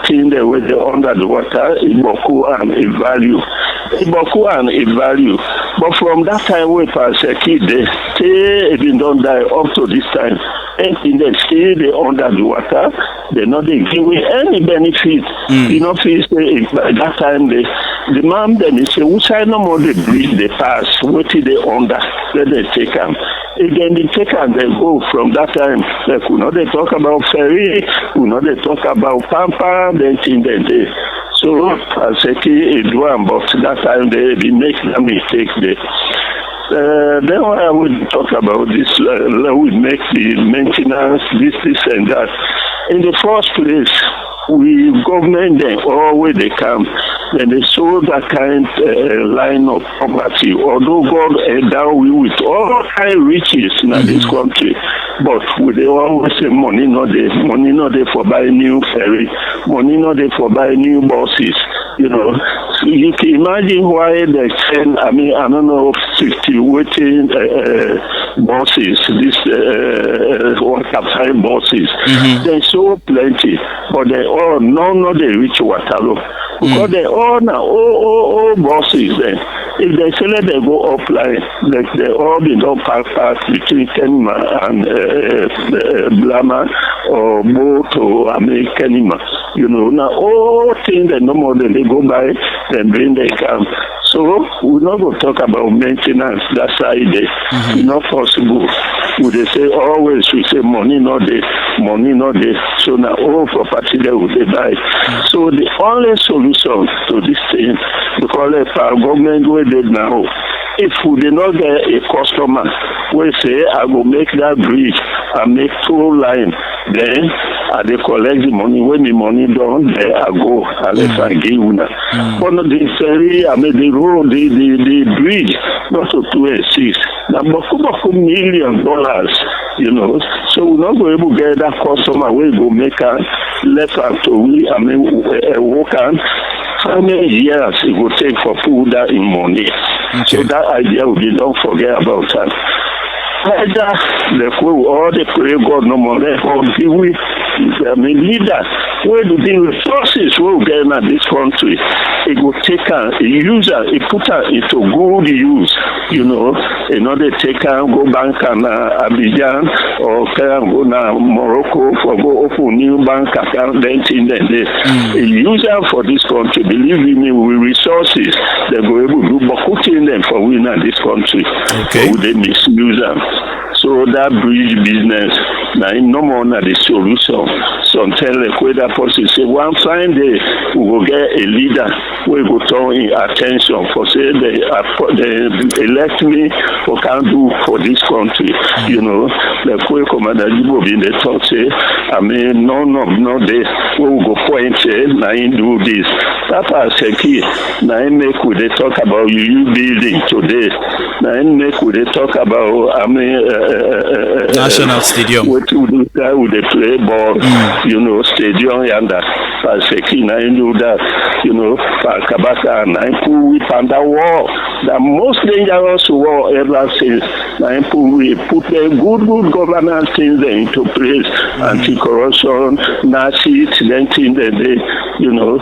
thing they were under the water Iboku and a value. But from that time where Pasiki they stay been don't die up to this time. Anything they stay they under the water, they not they give any benefit. You know, by that time the man then they say we say no more the bridge they pass, what they under, then they take them. Again they take and they go from that time. Like we know they talk about ferry, we know they talk about pampa, then thing they so Paseki is one, but that time they make a mistake there. Then I will talk about this. We make the maintenance, this and that. In the first place, we government them all where they come. Then they show that kind line of poverty. Although God endowed we with all kind riches in this country, but they always say money not there for buying new ferry, money not there for buying new buses. You know, so you can imagine why they send. I mean, I don't know, 60 waiting buses. This captain buses. They so plenty, but they all none of they reach Waterloo because they all now all buses then. If they say let they go offline, like they all be don't pass between Kenima and Blama or Bo to Kenima. You know, now all things that no more they go by, then bring they come. So we're not going to talk about maintenance that side. It's not possible. Would they say always we say money not there. So now all property they would they buy. So the only solution to this thing, because our government where they now, if we did not get a customer, we say I will make that bridge and make 2 line, then they collect the money. When the money done, there I go unless I give you. But the ferry, the road, the bridge, not to 2.6. Now, $1 million, you know. So we're not going to get that customer. We go make a left to we. Work on. How many years it will take for put that in money? Okay. So that idea we don't forget about that. Either all the prayer God no more, leaders, where do the resources will get in this country? It will take a user, it put her into good use, you know, in order to take her, go bank and Abidjan or go to Morocco for go open new bank account, then a user for this country, believe me, with resources, they go able to do putting them for winning this country. Okay. Would they misuse them? So that bridge business, now no more than the solution. So until the person say, one fine day we will get a leader, we will turn in attention for say they elect me for can do for this country. You know, the quick commander Jibo in the talk say, no day we will go point now do this. That was a key. Now make we they talk about you building today. Now make we they talk about National Stadium. What would do that with the play ball, you know, stadium and that. Sekina, you know that, you know, Kabaka and we found that war. The most dangerous war ever since we put a good governance things into place, anti-corruption, Nazi, then things that they, you know,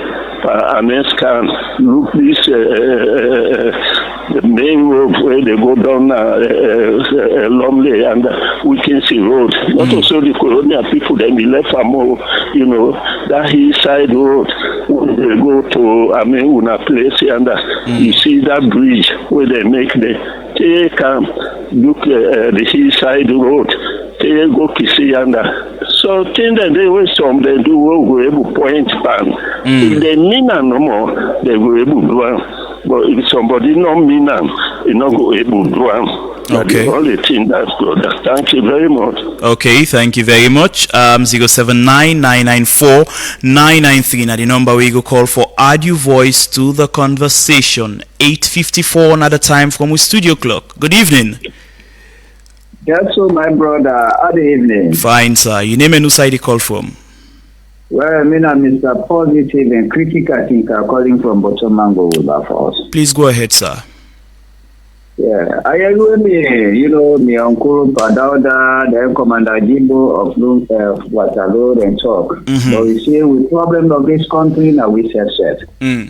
can look this the main road where they go down Lumley and Wilkinson Road. Not also the colonial people, then we left for more, you know, that hillside road when they go to una place and you see that bridge where they make the take look the hillside road. They go Kisi and so things that they will some they do will go able point pan. If they mean no more, they will able do them. But if somebody not mean them, they not go able to do them. Okay. The only thing that's good. Thank you very much. Okay, thank you very much. 079-994-993. Now the number we go call for add your voice to the conversation. 8:54 another time from our studio clock. Good evening. Yes, so my brother. Good evening. Fine, sir. Your name and who side you call from? Well, I mean, I'm Mr. Positive and Critical Thinker calling from Botomango Wilberforce. Please go ahead, sir. Yeah, I agree with me. You know, my uncle Padauda, the Commander Jimbo of Waterloo and talk. But we see with problem of this country now we set. You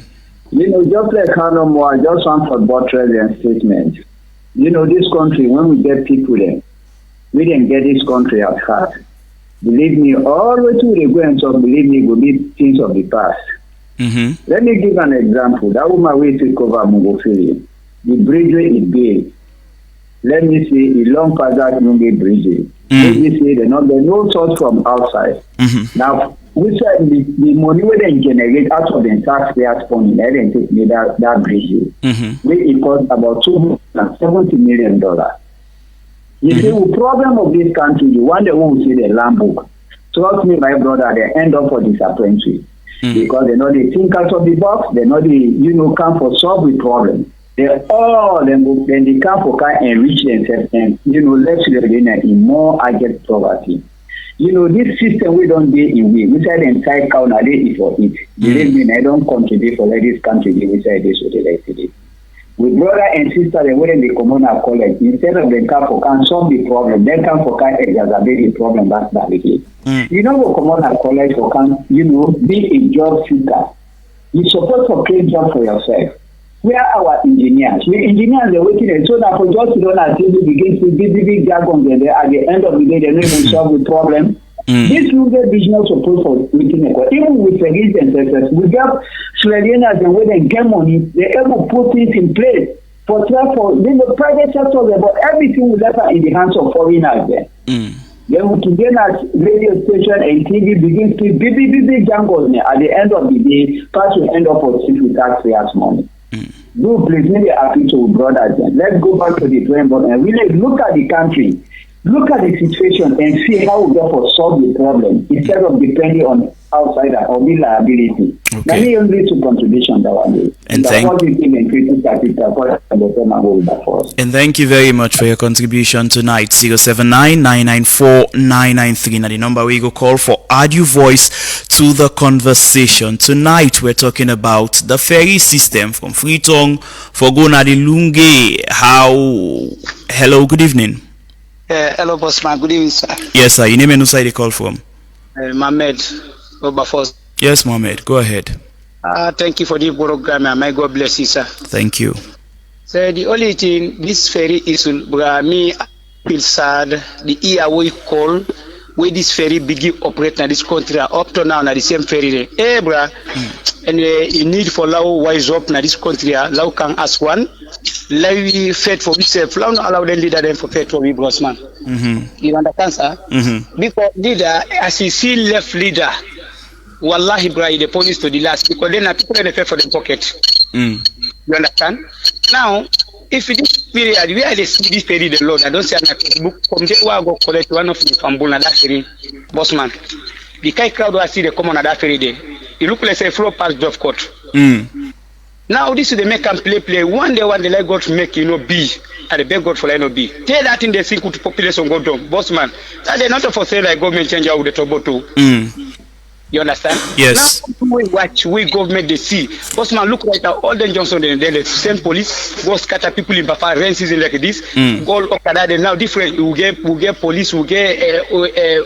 know, just like Hanomo, I just want for buttress and statement. You know, this country, when we get people in, we didn't get this country at heart. Believe me, all the way to the go and talk, believe me, will be things of the past. Let me give an example. That woman will take over Mungofili. The bridge is big. Let me say, a long past that Mungi bridge. Let me say, there's no source from outside. Now, we said the money we then generate out of the taxpayers' fund, they didn't take me that bridge. It cost about $270 million. You see, the problem of this country, the one that will see the land book, trust me, my brother, they end up for disappointment. Because they know they think out of the box, they know they, come for solve the problem. They all then they come for kind enrich themselves and, let children in more urgent poverty. This system we don't do in we say the entire count are there for it. Believe me, I don't contribute for this country, we say this with electricity. With brother and sister, they wouldn't be communal college. Instead of the come for can solve the problem, they come for can exacerbate the problem that's validly. What communal college for can, be a job seeker. You're supposed to create job for yourself. where are our engineers? The engineers are waiting so that for just to run as they begin to big jargon there, at the end of the day, they don't even solve the problem. This Lunge business support for waiting. Even with the ancestors, we got Floridians and when they get money, they're able to put things in place for the private sector, but everything will left in the hands of foreigners there. Then we can get at radio station and TV begin to big jungles at the end of the day, first will end up with taxpayers' money. Do please maybe happy to brothers. Let's go back to the drawing board and really look at the country, look at the situation and see how we therefore solve the problem instead of depending on outsider or the liability. Let me only to contribution that one. And thank you very much for your contribution tonight. 079-994-993. Now the number we go call for add your voice to the conversation. Tonight we're talking about the ferry system from Freetown for Gonadi Lunge. Hello, good evening. Hello, Bossman. Good evening, sir. Yes, sir. Your name and who side you call from? Mohammed Obafoz. Yes, Mohammed. Go ahead. Thank you for the program, and may God bless you, sir. Thank you. So the only thing, this ferry issue, me feel sad. The year we call where this ferry begin operate in this country up to now, na the same ferry. Hey, bro, and you need for law wise up na this country. Law can ask one. Let we fight for itself. Law not allow them leader them for fight for we boss man. You understand, sir? Because leader, as you see left leader. Wallahi, bro, the police to the last because then people in the pay for the pocket. You understand? Now, if this period, where they see this period, the Lord, I don't say on Facebook, come there, I go collect one of the Fambuna that ferry, boss man. The Kai crowd will see the common at that ferry day. You look like say flow past Dove Court. Now, this is the make and play. One day, they let God make, B. And they beg God for B. Tell that in the single population go down, boss man. That they not for say like government change out the trouble too. You understand? Yes. Now we watch, we government they see. Boss man, look right now, all the Johnson they send police, go scatter people in Bafa, rain season like this. Go Okada, they now different. We get police, we get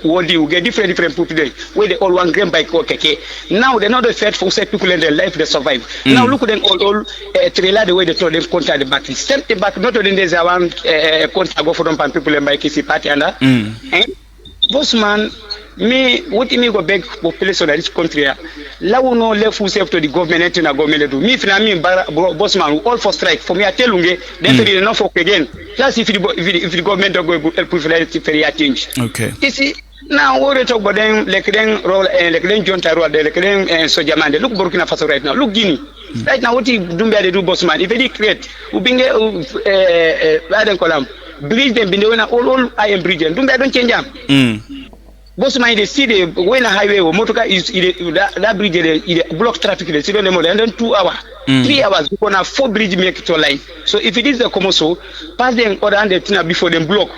Wadi, we get different people there. Where they all one grand bike or keke. Now they're not the fed for set people in their life they survive. Now look at them all trailer the way they told them contact the back. Send the back, not only there's one contact go for them people in my kisi party and boss man. Me, what me go beg population of this country? La we no left who self to the government and the government do. Me, if I mean, boss man, all for strike. For me, I tell you, then they not for again. Plus, if the government don't go help with the change. Okay. You see, now what they talk about them, like them role, like them John Taro, like them Soja man. Look Burkina Faso right now. Look Guinea. Right now, what they do, boss man? If they create, who bring bridge them, been doing all iron bridge, and don't change them. Boss man, they see the when a highway or motor car is that bridge it block traffic. They see them more than 2 hours, 3 hours. We gonna 4 bridge make it to line. So if it is the Komoso, pass them other hand before them block.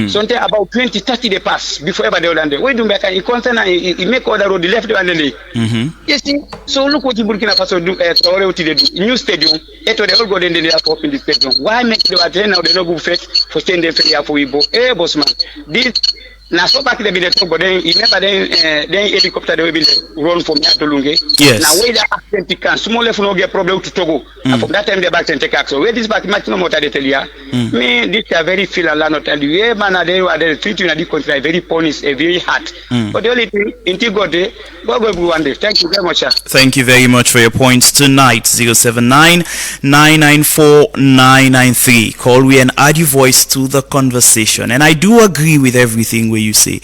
Something about 20-30 they pass before ever they other hand. We do back and concern and make other road the left and the You see, so look what Burkina Faso do. What they do new stadium. They all go then they have up in the stadium. Why make the attend now they no go fetch for staying there for we both. Boss man, this. Now, so back they be the talk, but then helicopter they will be run from here to Lunge. Yes. Now where the accident can small if no get problem to Togo. And from that time they back and take action. Where this back maximum what they tell you? Me this are very feel a lot tell you. Yeah, man, they are treating the country very punish, very hard. But the only thing until God day, God will one day. Thank you very much, sir. Thank you very much for your points tonight. 079-994-993. Call we and add your voice to the conversation. And I do agree with everything you say.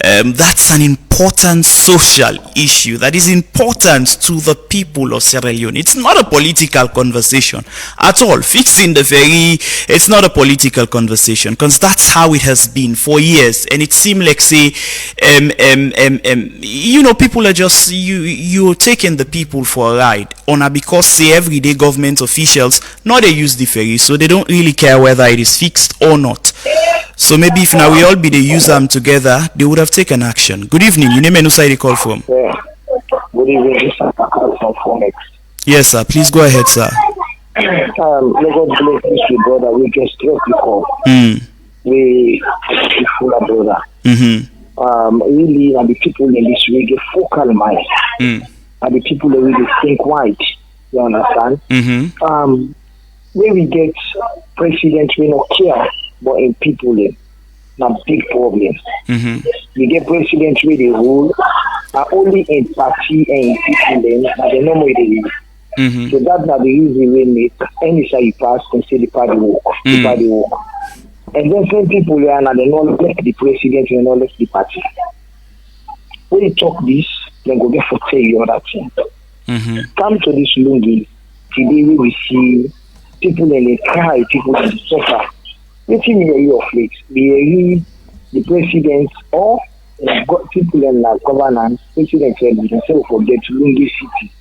That's an important social issue that is important to the people of Sierra Leone. It's not a political conversation at all. Fixing the ferry, it's not a political conversation because that's how it has been for years. And it seems like say, people are just you're taking the people for a ride because say everyday government officials now they use the ferry, so they don't really care whether it is fixed or not. So maybe if now we all be the use them together, they would have taken action. Good evening. You name and who side you call from? Yeah. Good evening. From Phoenix. Yes, sir. Please go ahead, sir. May God bless you, brother. We get straight before. We full of brother. Really, and the people in this we get focal mind. And the people that really think white. You understand? Mm-hmm. Where we get president we not care, but in people them, na big problem. Mm-hmm. We get president where they rule, are only in party and in people them, and they know where they live. Mm-hmm. So that's not the reason we make any side you pass and say the party work, the party work. And then some people there and they not let the president and not let the party. When you talk this, then go get for tell you other thing. Mm-hmm. Come to this Lungi, today we see people in the cry, people in the suffer. Let's me hear your flex. We hear the president or got people in the governance, president said themselves forget Lungi City.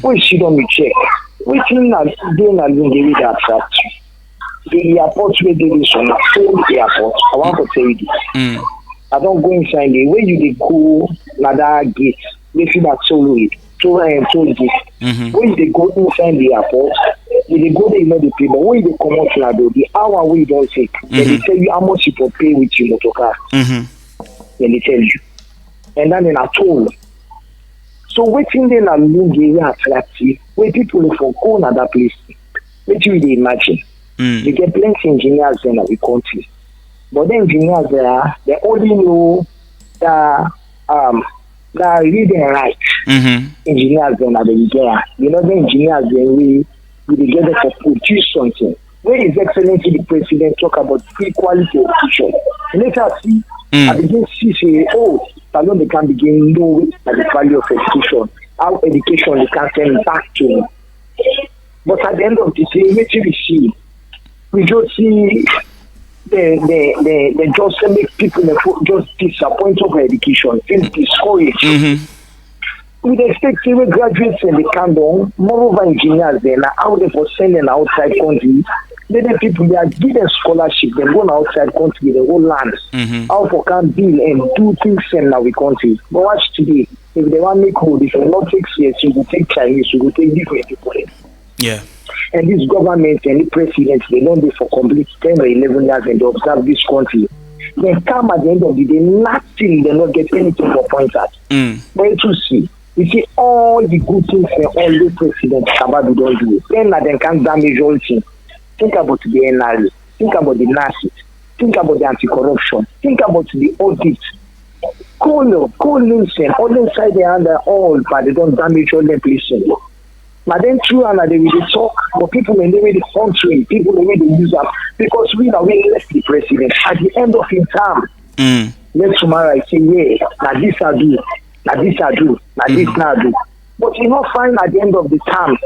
We should on check. Which in that they na Lungi with that fact. The airport where they is on the airport. I want to tell you this. I don't go inside the way you go another gate. They feel that solo it. Toll gate. When they go inside the airport, they go there, you know the people. When they come out now, the hour we don't take, then they tell you how much you can pay with your motor car. Then they tell you. And then in a toll. So waiting then and Lungi attractive, where people look for go another place. What do you imagine? You get plenty engineers in the country. But the engineers there, they only know the reading right. Engineers then are the there. You know the engineers then we together to produce something. Where is Excellency the President talk about free quality education? Let us see. I begin to say, Salon they can begin know the value of education, how education they can send back to them. But at the end of the day, what we see, we just see the just make people just disappointed of education, feel discouraged. We expect several graduates in the Kandong, moreover engineers then are out there for sending outside country. Then the people they are given scholarship, they go outside country, they go land. How for can build and do things in our country. But watch today, if they want to make code, if you not take CS, you will take Chinese, you will take different people. Yeah. And this government and the president, they don't do for complete 10 or 11 years and they observe this country. Then come at the end of the day, nothing, they not get anything for point at. But you see, you see all the good things and all the presidents Kabadu don't do it. Then they can damage all things. Think about the NRA, think about the NACIT, think about the anti-corruption, think about the audit. Call listen, all inside the under all, but they don't damage all them places. But then true and they will talk, but people in the way the country, people in the way they use up, because we are really left the president at the end of his term. Next tomorrow I say, yeah, now this I do, now this I do, now this now I do. But you not find at the end of the term,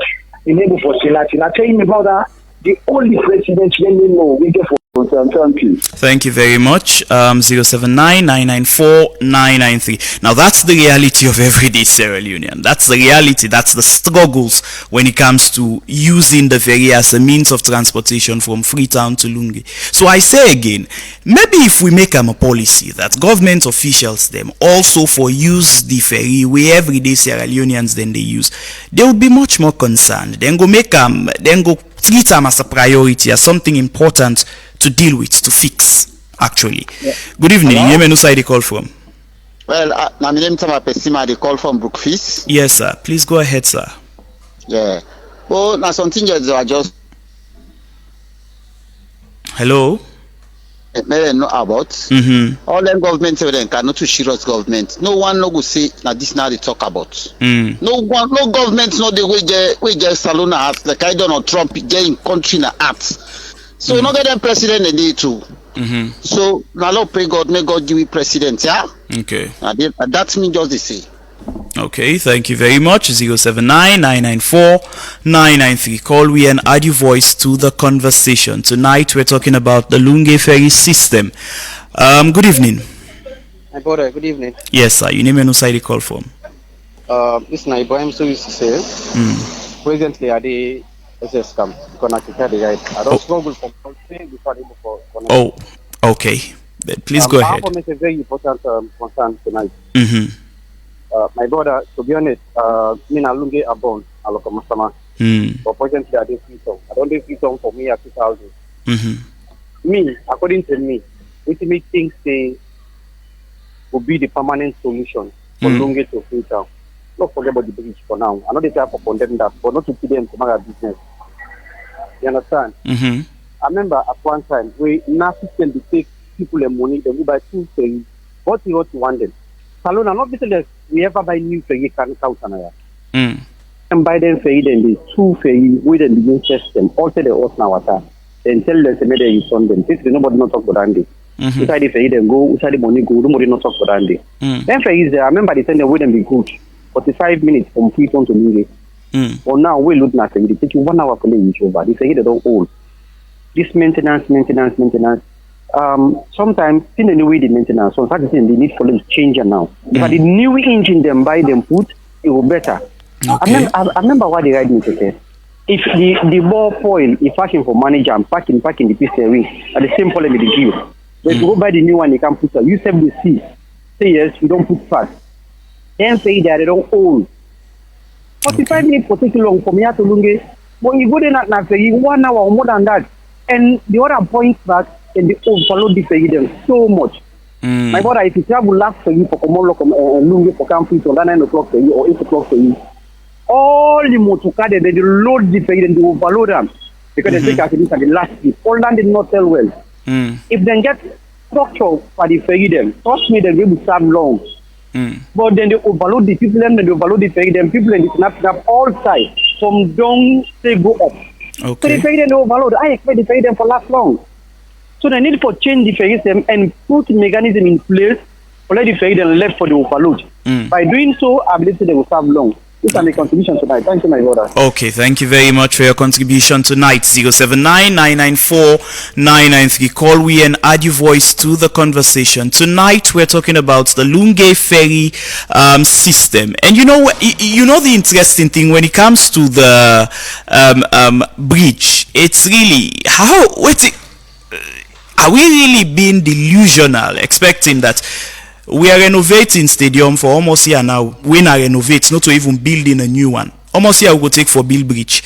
in able for Senate. I tell you about that, the only president when we know we get for Thank you very much. 079-994-993. Now that's the reality of everyday Sierra Leonean. That's the reality. That's the struggles when it comes to using the ferry as a means of transportation from Freetown to Lungi. So I say again, maybe if we make a policy that government officials them also for use the ferry where everyday Sierra Leoneans then they use, they would be much more concerned. Then go make then go treat them as a priority, as something important to deal with, to fix, actually. Yeah. Good evening. Your name side they call from? Well, my name is Pesima, they call from Brookfish. Yes, sir. Please go ahead, sir. Yeah. Well, now something that I just... Hello? May know about. All them governments cannot to serious government. No one no go say now this now they talk about. No government no they we get Salona at like I don't know Trump getting country na at. So not get them president they need to. So now Lord pray God, may God give you president, yeah? Okay. That's me just to say. Okay, thank you very much. 079-994-993. Call we and add your voice to the conversation. Tonight we're talking about the Lungi ferry system. Good evening. My brother, good evening. Yes, sir. Your name and side you call from? This is Ibrahim so used to say. Presently at the SS camp. I don't struggle for something before able for connect. Oh, okay. Then please go ahead. It's a very important concern tonight. My brother, to be honest, me na Lungi abon alokamasama. But presently I don't do freedom for me at 2000. Me, according to me, which make things say will be the permanent solution for Lungi to Freetown. not forget about the bridge for now. I know they try for condemn that, but not to put them to make a business. You understand? Mm-hmm. I remember at one time we Nazi can take people their money, they will buy 2 ferries. What you want them? Salona, not because we ever buy new ferry can count another. And buy them ferry, then the 2 ferry, we then begin test them, also the horse now water. Then tell them maybe you fund them. Since nobody not talk about Andy. Inside the ferry, then go, inside the money go, nobody not talk about Andy. Then ferry is there. I remember they said they wouldn't be good. 45 minutes from Freetown to Minge. But now we look at it. It takes you 1 hour for each over. They say they don't hold. This maintenance. Sometimes in the way the maintenance, so they need for them to change it now. But the new engine them buy them put, it will better. Okay. I remember what they write me to say. If the ball foil is packing for manager and packing the piece ring at the same problem with the give. But if you go buy the new one, you can put it. You save the C. Say yes, you don't put fast. Then say that they don't hold. 45 minutes for taking long from here to Lunge. But you go there not 1 hour or more than that. And the other point back and they overload the ferry them so much. My brother, if you travel last for you for Komolo Lunge for Camp Freetown, 9 o'clock for you or 8 o'clock for you, all the motorcars they load the ferry and they overload them because they take accidents at the last week. All that did not sell well. If they get structure for the ferry them, trust me, they will serve long. But then they overload the people and they overload the ferry them. People and they snap all sides from down they go up. So the ferry them they overload. I expect the ferry them for last long. So they need to change the ferry them and put mechanism in place for let the ferry them left for the overload. By doing so, I believe they will serve long. This is my contribution tonight. Thank you, my brother. Okay, thank you very much for your contribution tonight. 079-994-993. Call we and add your voice to the conversation. Tonight we're talking about the Lunge ferry system. And you know the interesting thing when it comes to the bridge, it's really are we really being delusional expecting that we are renovating stadium for almost a year now? When I renovate, not to even building a new one. Almost a year we will take for build bridge.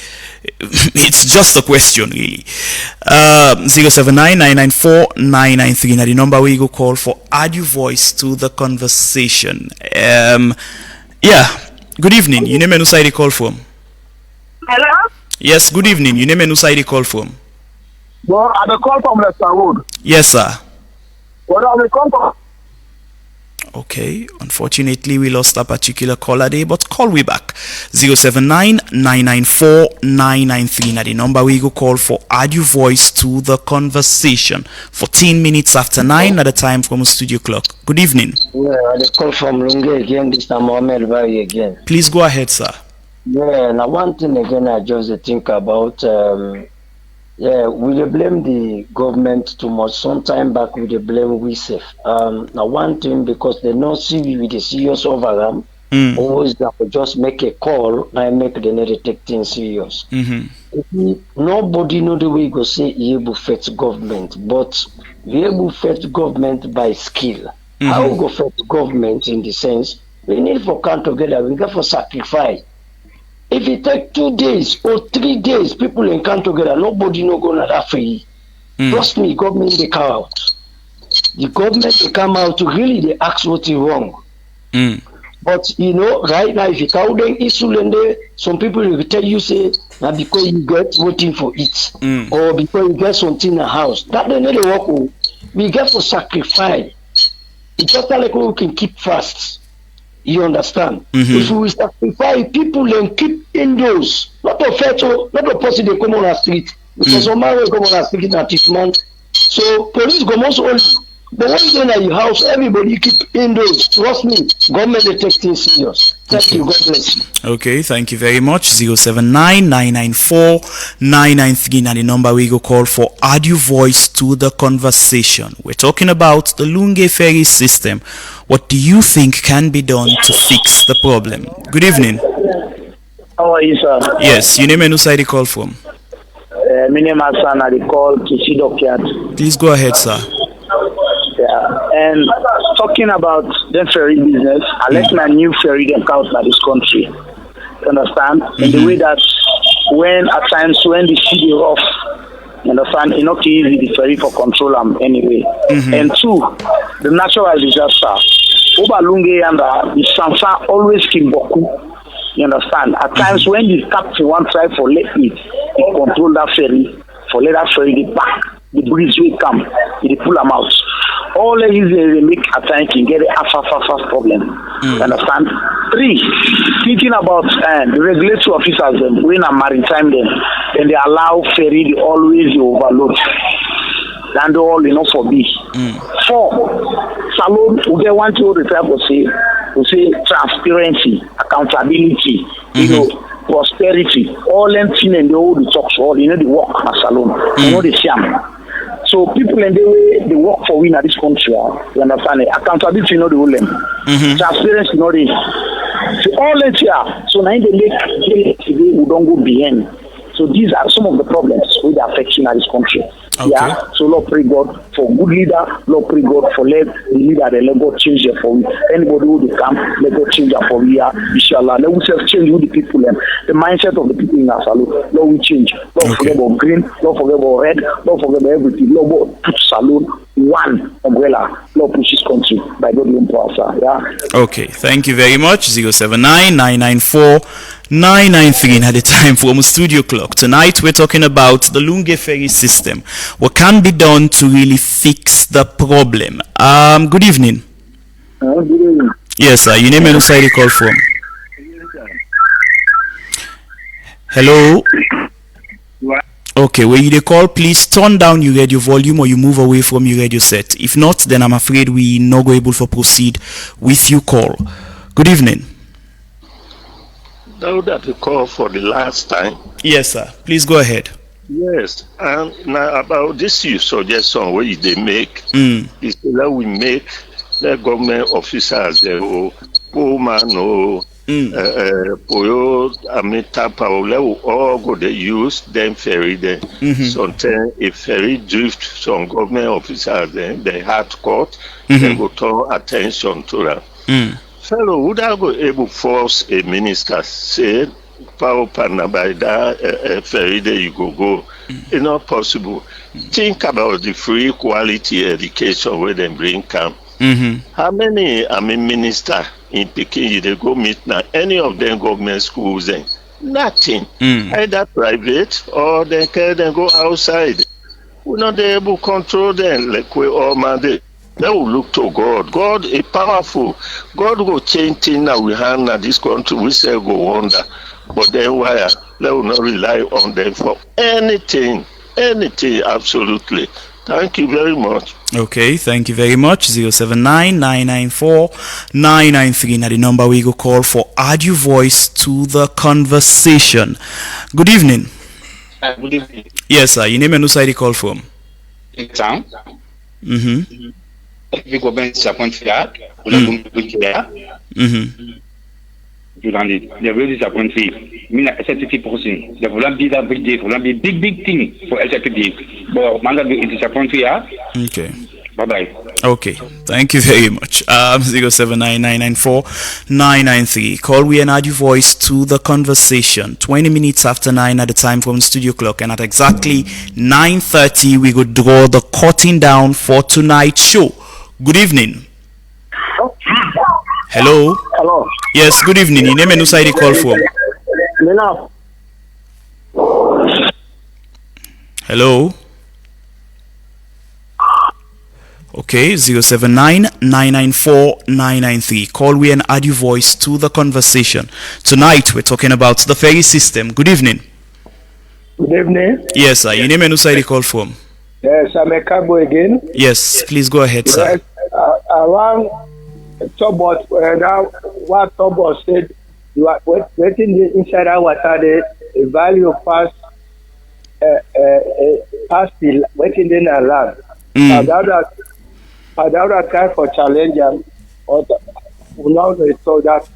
It's just a question, really. 079-994-993. Now the number where you go call for add your voice to the conversation. Good evening. You name and who side you call from? Hello? Yes, good evening. You name and who side you call from? Well, I the call from Leicester Road. Yes, sir. Well, I the call from... Okay, unfortunately we lost a particular caller there, but call we back. 079-994-993. Now the number we go call for add your voice to the conversation. 14 minutes after 9 at the time from studio clock. Good evening. Yeah, I call from Lunge again, this time Mohamed Bari again. Please go ahead, sir. Yeah, now one thing again I just think about, we blame the government too much. Sometime back we blame WeSafe. Now one thing, because they not see we with the serious over them, always that we just make a call and make the need to take things serious. Nobody know the way you go say you able fit government, but we able fit government by skill. How we go fit government in the sense we need for come together, we got for sacrifice. If it take 2 days or 3 days, people in come together, nobody no go not that free. Trust me, government they come out. The government they come out to really they ask what is wrong. But right now if you call them issue and some people will tell you say now because you get voting for it or because you get something in the house. That they need to work. We get for sacrifice. It's just like we can keep fast. You understand? If we sacrifice people and keep indoors, not a fetch, not a person they come on the street. Because some man will come on the street at this month. So police go most only. But when you're in your house, everybody keep indoors. Trust me, government they take things serious. Thank you, God bless you. Okay, thank you very much. 079-994-993. Now the number we go call for add your voice to the conversation. We're talking about the Lunge ferry system. What do you think can be done to fix the problem? Good evening. How are you, sir? Yes, your name and who side you call from? My name is Hassan. I call Kishido Kiat. Please go ahead, sir. Yeah, and talking about the ferry business, I let my new ferry them out by this country. You understand? In the way that when at times when the sea is rough, you understand, it's not easy the ferry for control them anyway. And two, the natural disaster. Obalunge and the Sansa always Kimboku. You understand? At times when the captain one try for let it, he control that ferry, for let that ferry back. The breeze will come, he pull them out. All they make at times can get a fast problem. You understand? 3, thinking about the regulatory officers when a maritime then they allow ferry they always overload. And all for B. 4, Salon we get one to refer to say transparency, accountability, prosperity, all them things and the old talk all the work at Salon, the sham. So people and they work for we in this country, you understand it? Accountability the whole transparency so all that here. So now they make today we don't go behind. So these are some of the problems which are affecting this country. Okay. Yeah. So Lord pray God for good leader. Lord pray God for let the leader and let God change it for we. Anybody who they come, let God change it for we. Inshallah. Let us change who the people and the mindset of the people in our salon. Lord we change. Lord forget about green. Lord forget about red. Lord forget about everything. Lord put salon one umbrella. Lord push this country by God in power. Yeah. Okay. Thank you very much. 079-994-993 at the time from studio clock. Tonight we're talking about the Lunge ferry system. What can be done to really fix the problem? Good evening. Good evening. Yes, sir. Your name and where you call from? Hello. Okay, when you call, please turn down your radio volume or you move away from your radio set. If not, then I'm afraid we not go able to proceed with your call. Good evening. Now that you called for the last time. Yes, sir. Please go ahead. Yes, and now about this you suggestion where they make is that we make the government officers the woman Poyo Amita all go they use them ferry then. Sometimes a ferry drift some government officers then they had court, they go turn attention to that. Fellow, would I go able to force a minister say power partner by that ferry there you go? It's not possible. Think about the free quality education where they bring come. How many minister in Peking they go meet now? Any of them government schools then? Nothing. Either private or they can then go outside. We're not able to control them like we all mandate. They will look to God. God is powerful. God will change things that we have in this country. We say go wonder. But then why? They will not rely on them for anything. Anything, absolutely. Thank you very much. Okay, thank you very much. 079-994-993. Now the number we go call for add your voice to the conversation. Good evening. Good evening. Yes, sir. Your name and who side you call from? In town. Okay, they're really disappointed. I mean, SLTT person, they will be that big day, will be big thing for SLTT. But man, that disappointed. Okay. Bye-bye. Okay, thank you very much. 079-994-993. Call we and add your voice to the conversation. 20 minutes after 9 at the time from studio clock, and at exactly 9:30 we could draw the curtain down for tonight's show. Good evening. Hello. Hello. Yes, good evening. Your name and who side you call from? Hello. Okay, 079-994-993. Call we and add your voice to the conversation. Tonight we're talking about the ferry system. Good evening. Good evening. Yes, sir. Your name and who side you call from? Yes, I'm a cabo again. Yes, please go ahead, sir. Yes, around Tobot, what Tobot said, you are waiting inside our water, the value past the waiting in a land. Without time for challenge or now they saw that.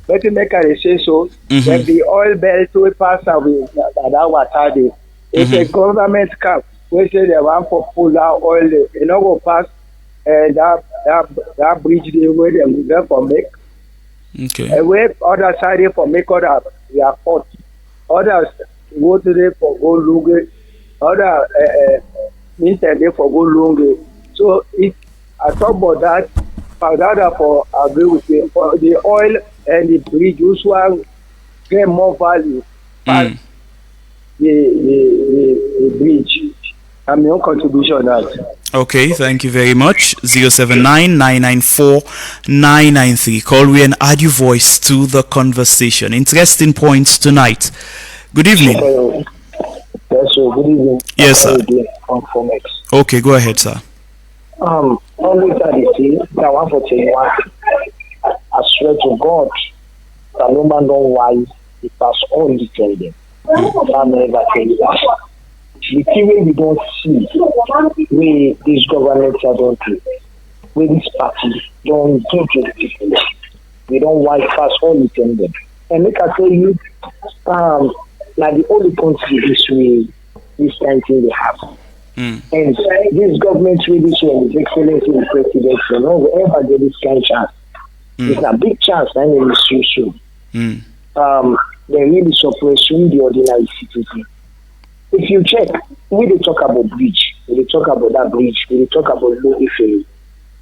But to make a say so, when the oil belt will pass away that water, if a government come, we say they want to pull out oil, you know, go past that bridge the way they will for make. Okay. And we other side for make other we are 40. Others go to there for go lunge. Other means they for go lunge. So if I talk about that, Padada for agree with you. For the oil and the bridge, which one get more value than the bridge. And my own contribution on that. Okay, thank you very much. 079-994-993. Call we and add your voice to the conversation. Interesting points tonight. Good evening. Yes, sir. Good evening. Yes, sir. Okay, go ahead, sir. Always at the scene, I want to tell you, I swear to God, that no man know why it has only tell them. I never tell you that. The thing we don't see, where these governments are don't do, where this party don't do to the people. We don't want fast only tell them. And like I tell you, like the only country this way, this kind of thing they have. And this government with this one, His Excellency the President, you know, whoever get this kind of chance, it's a big chance, and it is so soon. They really suppress the ordinary citizen. If you check, we dey talk about bridge, we dey talk about that bridge, we dey talk about low ferry,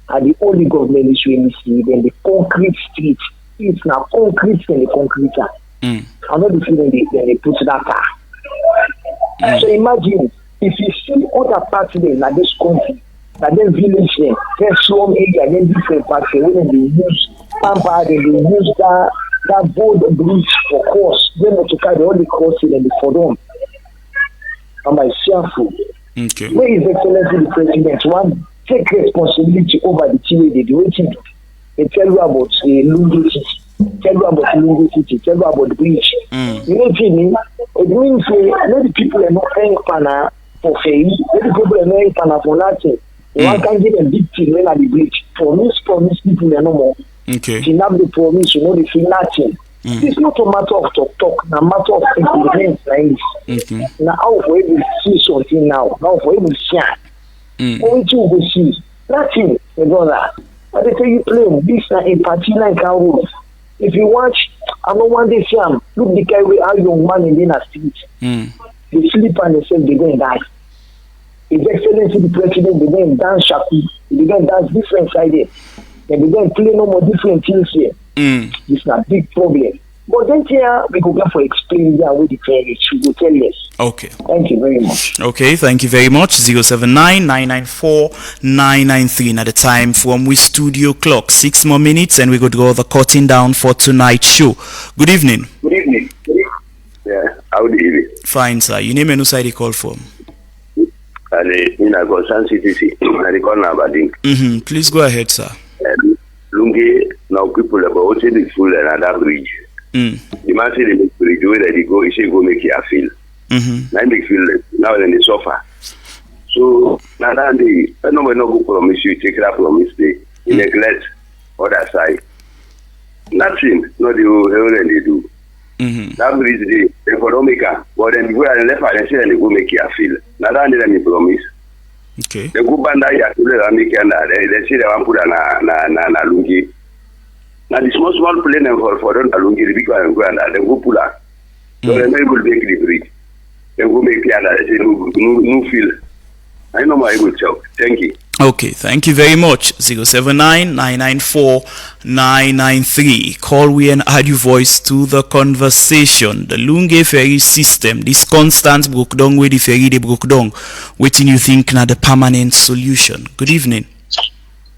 and the only government is really see then the concrete street. It's now concrete and the concrete. I know the feeling they put that car. So imagine if you see other parts there, like this country, like then village there, then slum area, then different parts there, when they use pampa, they use that board bridge for course, then to carry all the courses and the for them. And by fearful. Okay. Where is Excellency the President? One take responsibility over the thing they do. They tell you about Lungu City, tell you about Lungu City, tell you about the bridge. You know what I mean? It means the people are not paying pana for ferry, the people are not paying pana for nothing. One can give a big thing when at the bridge. Promise people are no more. Okay. If you have the promise, you know they feel nothing. It's not a matter of talk, a matter of implement like this. Now, how for able to see something now? How for able to see? Only two go see. Nothing, my brother. But they tell you play this in party like our rules. If you watch, I don't want this look the guy with our young man in the street. They sleep and they say they're going to die. His Excellency the President, they go and dance shaku, they go and dance different side there. And they go and play no more different things here. It's a big problem. But then here we go for explaining that way the parents should go tell us. Okay. Thank you very much. Okay, thank you very much. 079-994-993 at the time from we studio clock. 6 more minutes and we could go the cutting down for tonight's show. Good evening. Good evening. Yeah, how do you? Fine, sir. Your name and who side you call from? And in a concern citizen, I call Nabading. Please go ahead, sir. Lungi, now people about the full and another bridge. The man say the bridge where they go, he say go make you feel. Now they feel now then they suffer. So now they no go promise you take that promise they neglect other side. Nothing, no they already do. That bridge they economical, but then go and left and say they go make you feel. Now they promise. Okay. The good band I they say they want put na Lungi. Now the small plane for them Lungi, the big one and go and they go pull out. So they will make the bridge. They go make the other. They say no feel. I know my good job. Thank you. Okay, thank you very much. 079-994-993. Call we and add your voice to the conversation. The Lunge ferry system, this constant broke down with the ferry they broke down. Waiting you think now the permanent solution. Good evening.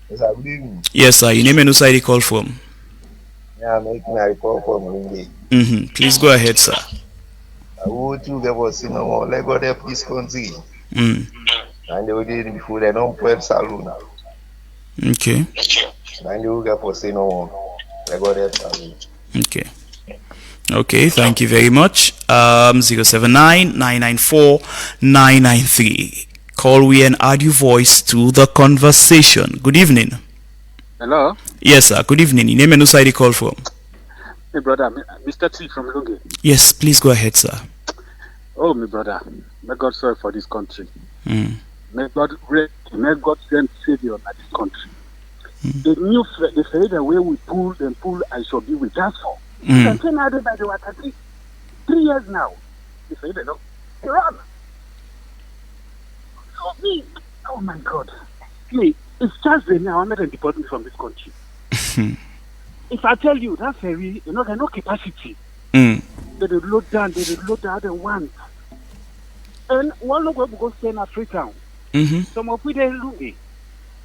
Yes, sir. Good evening. Yes, sir. Your name and who side you call from? Yeah, I'm making a call from Lunge. Please go ahead, sir. I would to give us no let go there please country. And they will do it before they don't put saloon. Okay. And they will get for say no let go there saloon. Okay. Okay, thank you very much. 079-994-993. Call we and add your voice to the conversation. Good evening. Hello? Yes, sir. Good evening. Your name and who side you call from? My brother, Mr. T from Lunge. Yes, please go ahead, sir. Oh, my brother, may God sorry for this country. May God send Savior in this country. The new the ferry the way we pull I shall be with us for. And then everybody was 3 years now. The ferry they don't run. Oh my God. Me, It's just the now and deport me from this country. If I tell you that ferry, you know, there's no capacity. They load down, they want. And one look we go stay in Africa. Some of we they Lungi.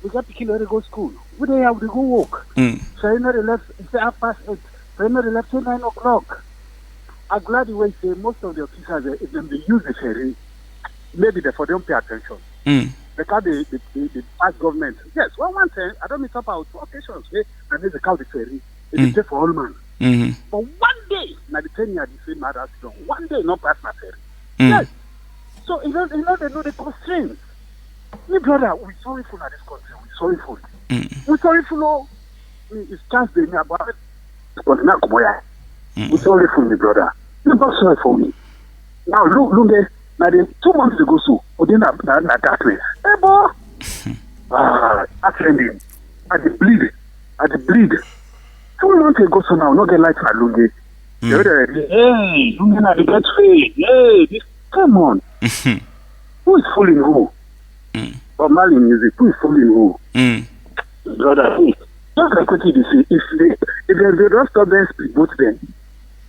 We got to kill to go school. We they have to go work. So you know the left say 8:30. So you know the left say 9 o'clock. I'm glad the way say most of the officers if them they use the ferry, maybe they for don't pay attention. Because the past government, yes, one thing, I don't meet up about 2 occasions, and there's a cow the ferry, it's for all man. But one day, now the 10 years, the same matter, one day, not pass my ferry. Yes. So, you know, they know the constraints. Me brother, we're sorry for this country, we're sorry for it. We're sorry for no, it's just the about it. We're sorry for me, brother. You're not sorry for me. Now, look there. Now, 2 months ago, so, we didn't have that place. Hey, boy. Attending. At the bleed. 2 months ago, so now, not get light for Lunge. Hey, Lunge, now, the get free. Hey, this, come on. Who is fooling who? But Mali music, who is fooling who? Brother, just like what you say, if they don't stop them, speedboat them.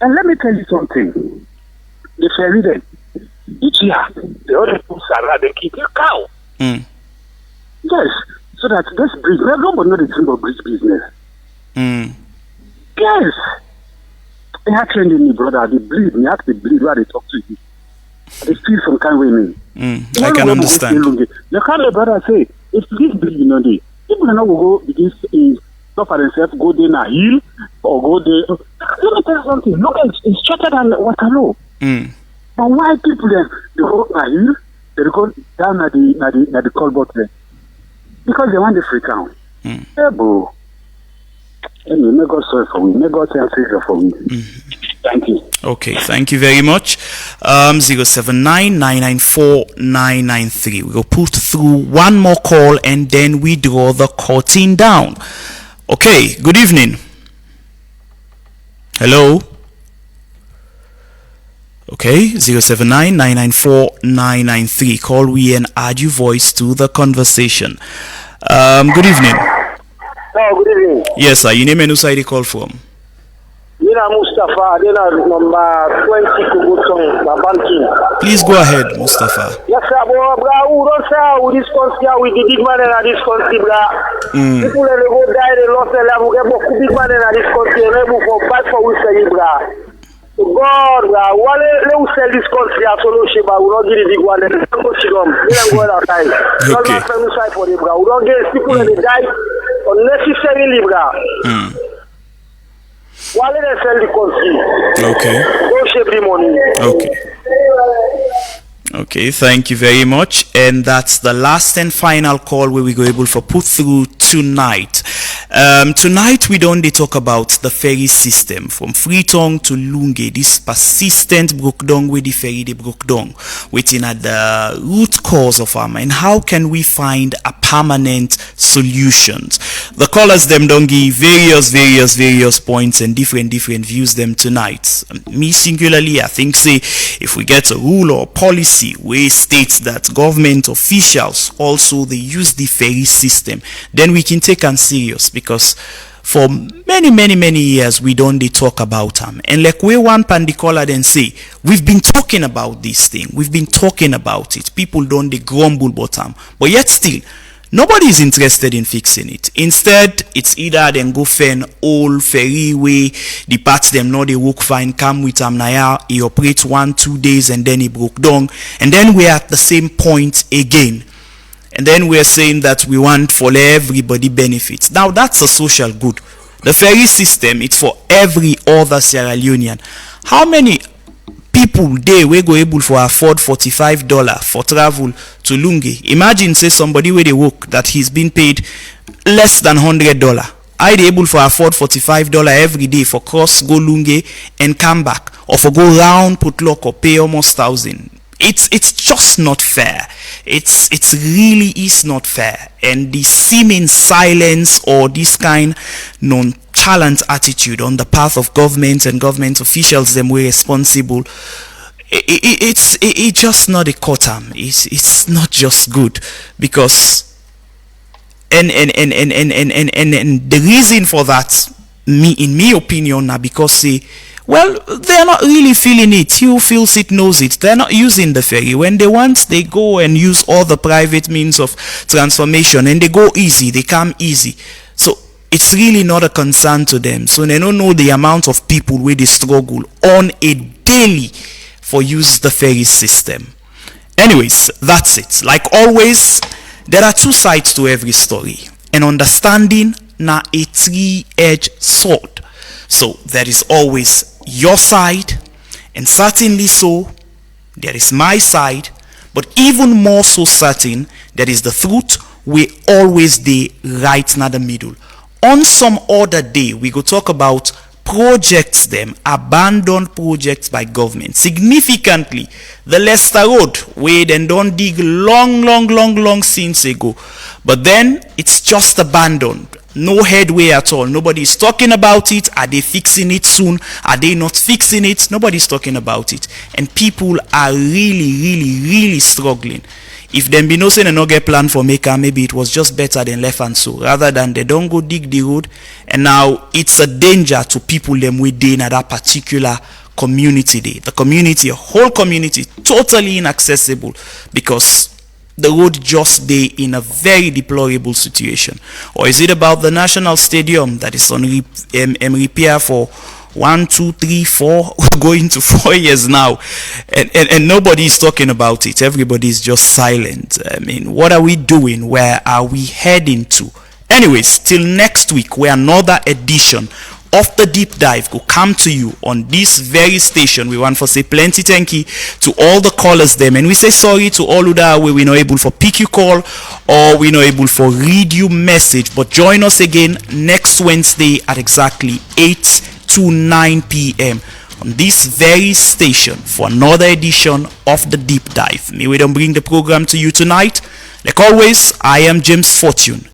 And let me tell you something. The ferry then. Each year, the other people Sarah, they keep your cow. Yes, so that this bridge, nobody knows the thing about bridge business. Yes. They have trained me, brother. They bleed. Me have to bleed while they talk to you. They feel some kind of way. I can understand. The kind of brother say, if this bleed, you know, people are not going to go begin to suffer themselves, go there na hill, or go there. Let me tell you something. Look, it's shorter than Waterloo. But why people then they go na hill, they go down at the Colbert there? Because they want the free town. Hey, bro. Anyway, may God sorry for me. May God send favor for me. Thank you. Okay, thank you very much. 079-994-993. We'll put through one more call and then we draw the curtain down. Okay, good evening. Hello. Okay, 079-994-993. Call we and add your voice to the conversation. Good evening. Oh, good evening. Yes, sir. Your name and who side you call from? Nina Mustafa, number 20 Kubutong, Babanki. Please go ahead, Mustafa. Yes, sir, bro. With this country, with the big man in this country, people that go die, they lost their life. We get more big man in this country, and they move for fight for we say, God, why let us sell this country as solution, but we don't get the big one. They don't go to them. They don't go outside. We don't have to fight for them, bro. We don't get people that die unnecessarily, bro. Why let us sell the country? Okay. Don't shave the money. Okay. Okay, thank you very much. And that's the last and final call where we go able for put through tonight. Tonight we don't talk about the ferry system from Freetown to Lunge. This persistent broke down with the ferry they broke down, waiting at the root cause of them, and how can we find a permanent solutions. The callers them don't give various points and different views them tonight. Me singularly, I think say if we get a rule or policy where states that government officials also they use the ferry system, then we can take them serious, because for many years we don't talk about them. And like we one pandicola then say, we've been talking about this thing, we've been talking about it, people don't they grumble about them, but yet still nobody is interested in fixing it. Instead, it's either them go find old ferry way, the parts them know they work fine, come with them now, he operates 1-2 days and then he broke down. And then we're at the same point again. And then we're saying that we want for everybody benefits. Now that's a social good. The ferry system, it's for every other Sierra Leonean. How many people they we go able for afford $45 for travel to Lunge? Imagine say somebody where they work that he's been paid less than $100. I they able for afford $45 every day for cross go Lunge and come back, or for go round put lock or pay almost $1,000. It's just not fair. It's really is not fair. And the seeming silence or this kind nonchalant attitude on the part of government and government officials them were responsible, it's just not a cotton. It's not just good, because the reason for that, in my opinion, now because they're not really feeling it. Who feels it knows it. They're not using the ferry. When they want, they go and use all the private means of transformation, and they go easy, they come easy. So it's really not a concern to them. So they don't know the amount of people where they struggle on a daily for use the ferry system. Anyways, that's it. Like always, there are two sides to every story. And understanding na a three-edged sword. So there is always your side, and certainly so there is my side, but even more so certain there is the truth. We always dey right na the middle. On some other day we go talk about projects, them abandoned projects by government. Significantly, the Leicester Road, where they don't dig long since ago, but then it's just abandoned. No headway at all. Nobody's talking about it. Are they fixing it soon? Are they not fixing it? Nobody's talking about it, and people are really struggling. If them be no saying and no get plan for maker, maybe it was just better than left and so, rather than they don't go dig the road, and now it's a danger to people them within that particular community day. The community, a whole community, totally inaccessible because the road just day in a very deplorable situation. Or is it about the National Stadium that is on repair for 1, 2, 3, 4 going to 4 years now, and nobody is talking about it? Everybody is just silent. I mean, what are we doing? Where are we heading to? Anyways, till next week, where another edition of the Deep Dive will come to you on this very station. We want to say plenty thank you to all the callers them, and we say sorry to all who that way we not able for pick you call or we not able for read you message. But join us again next Wednesday at exactly 8 to 9 p.m. on this very station for another edition of the Deep Dive. May we don't bring the program to you tonight. Like always, I am James Fortune.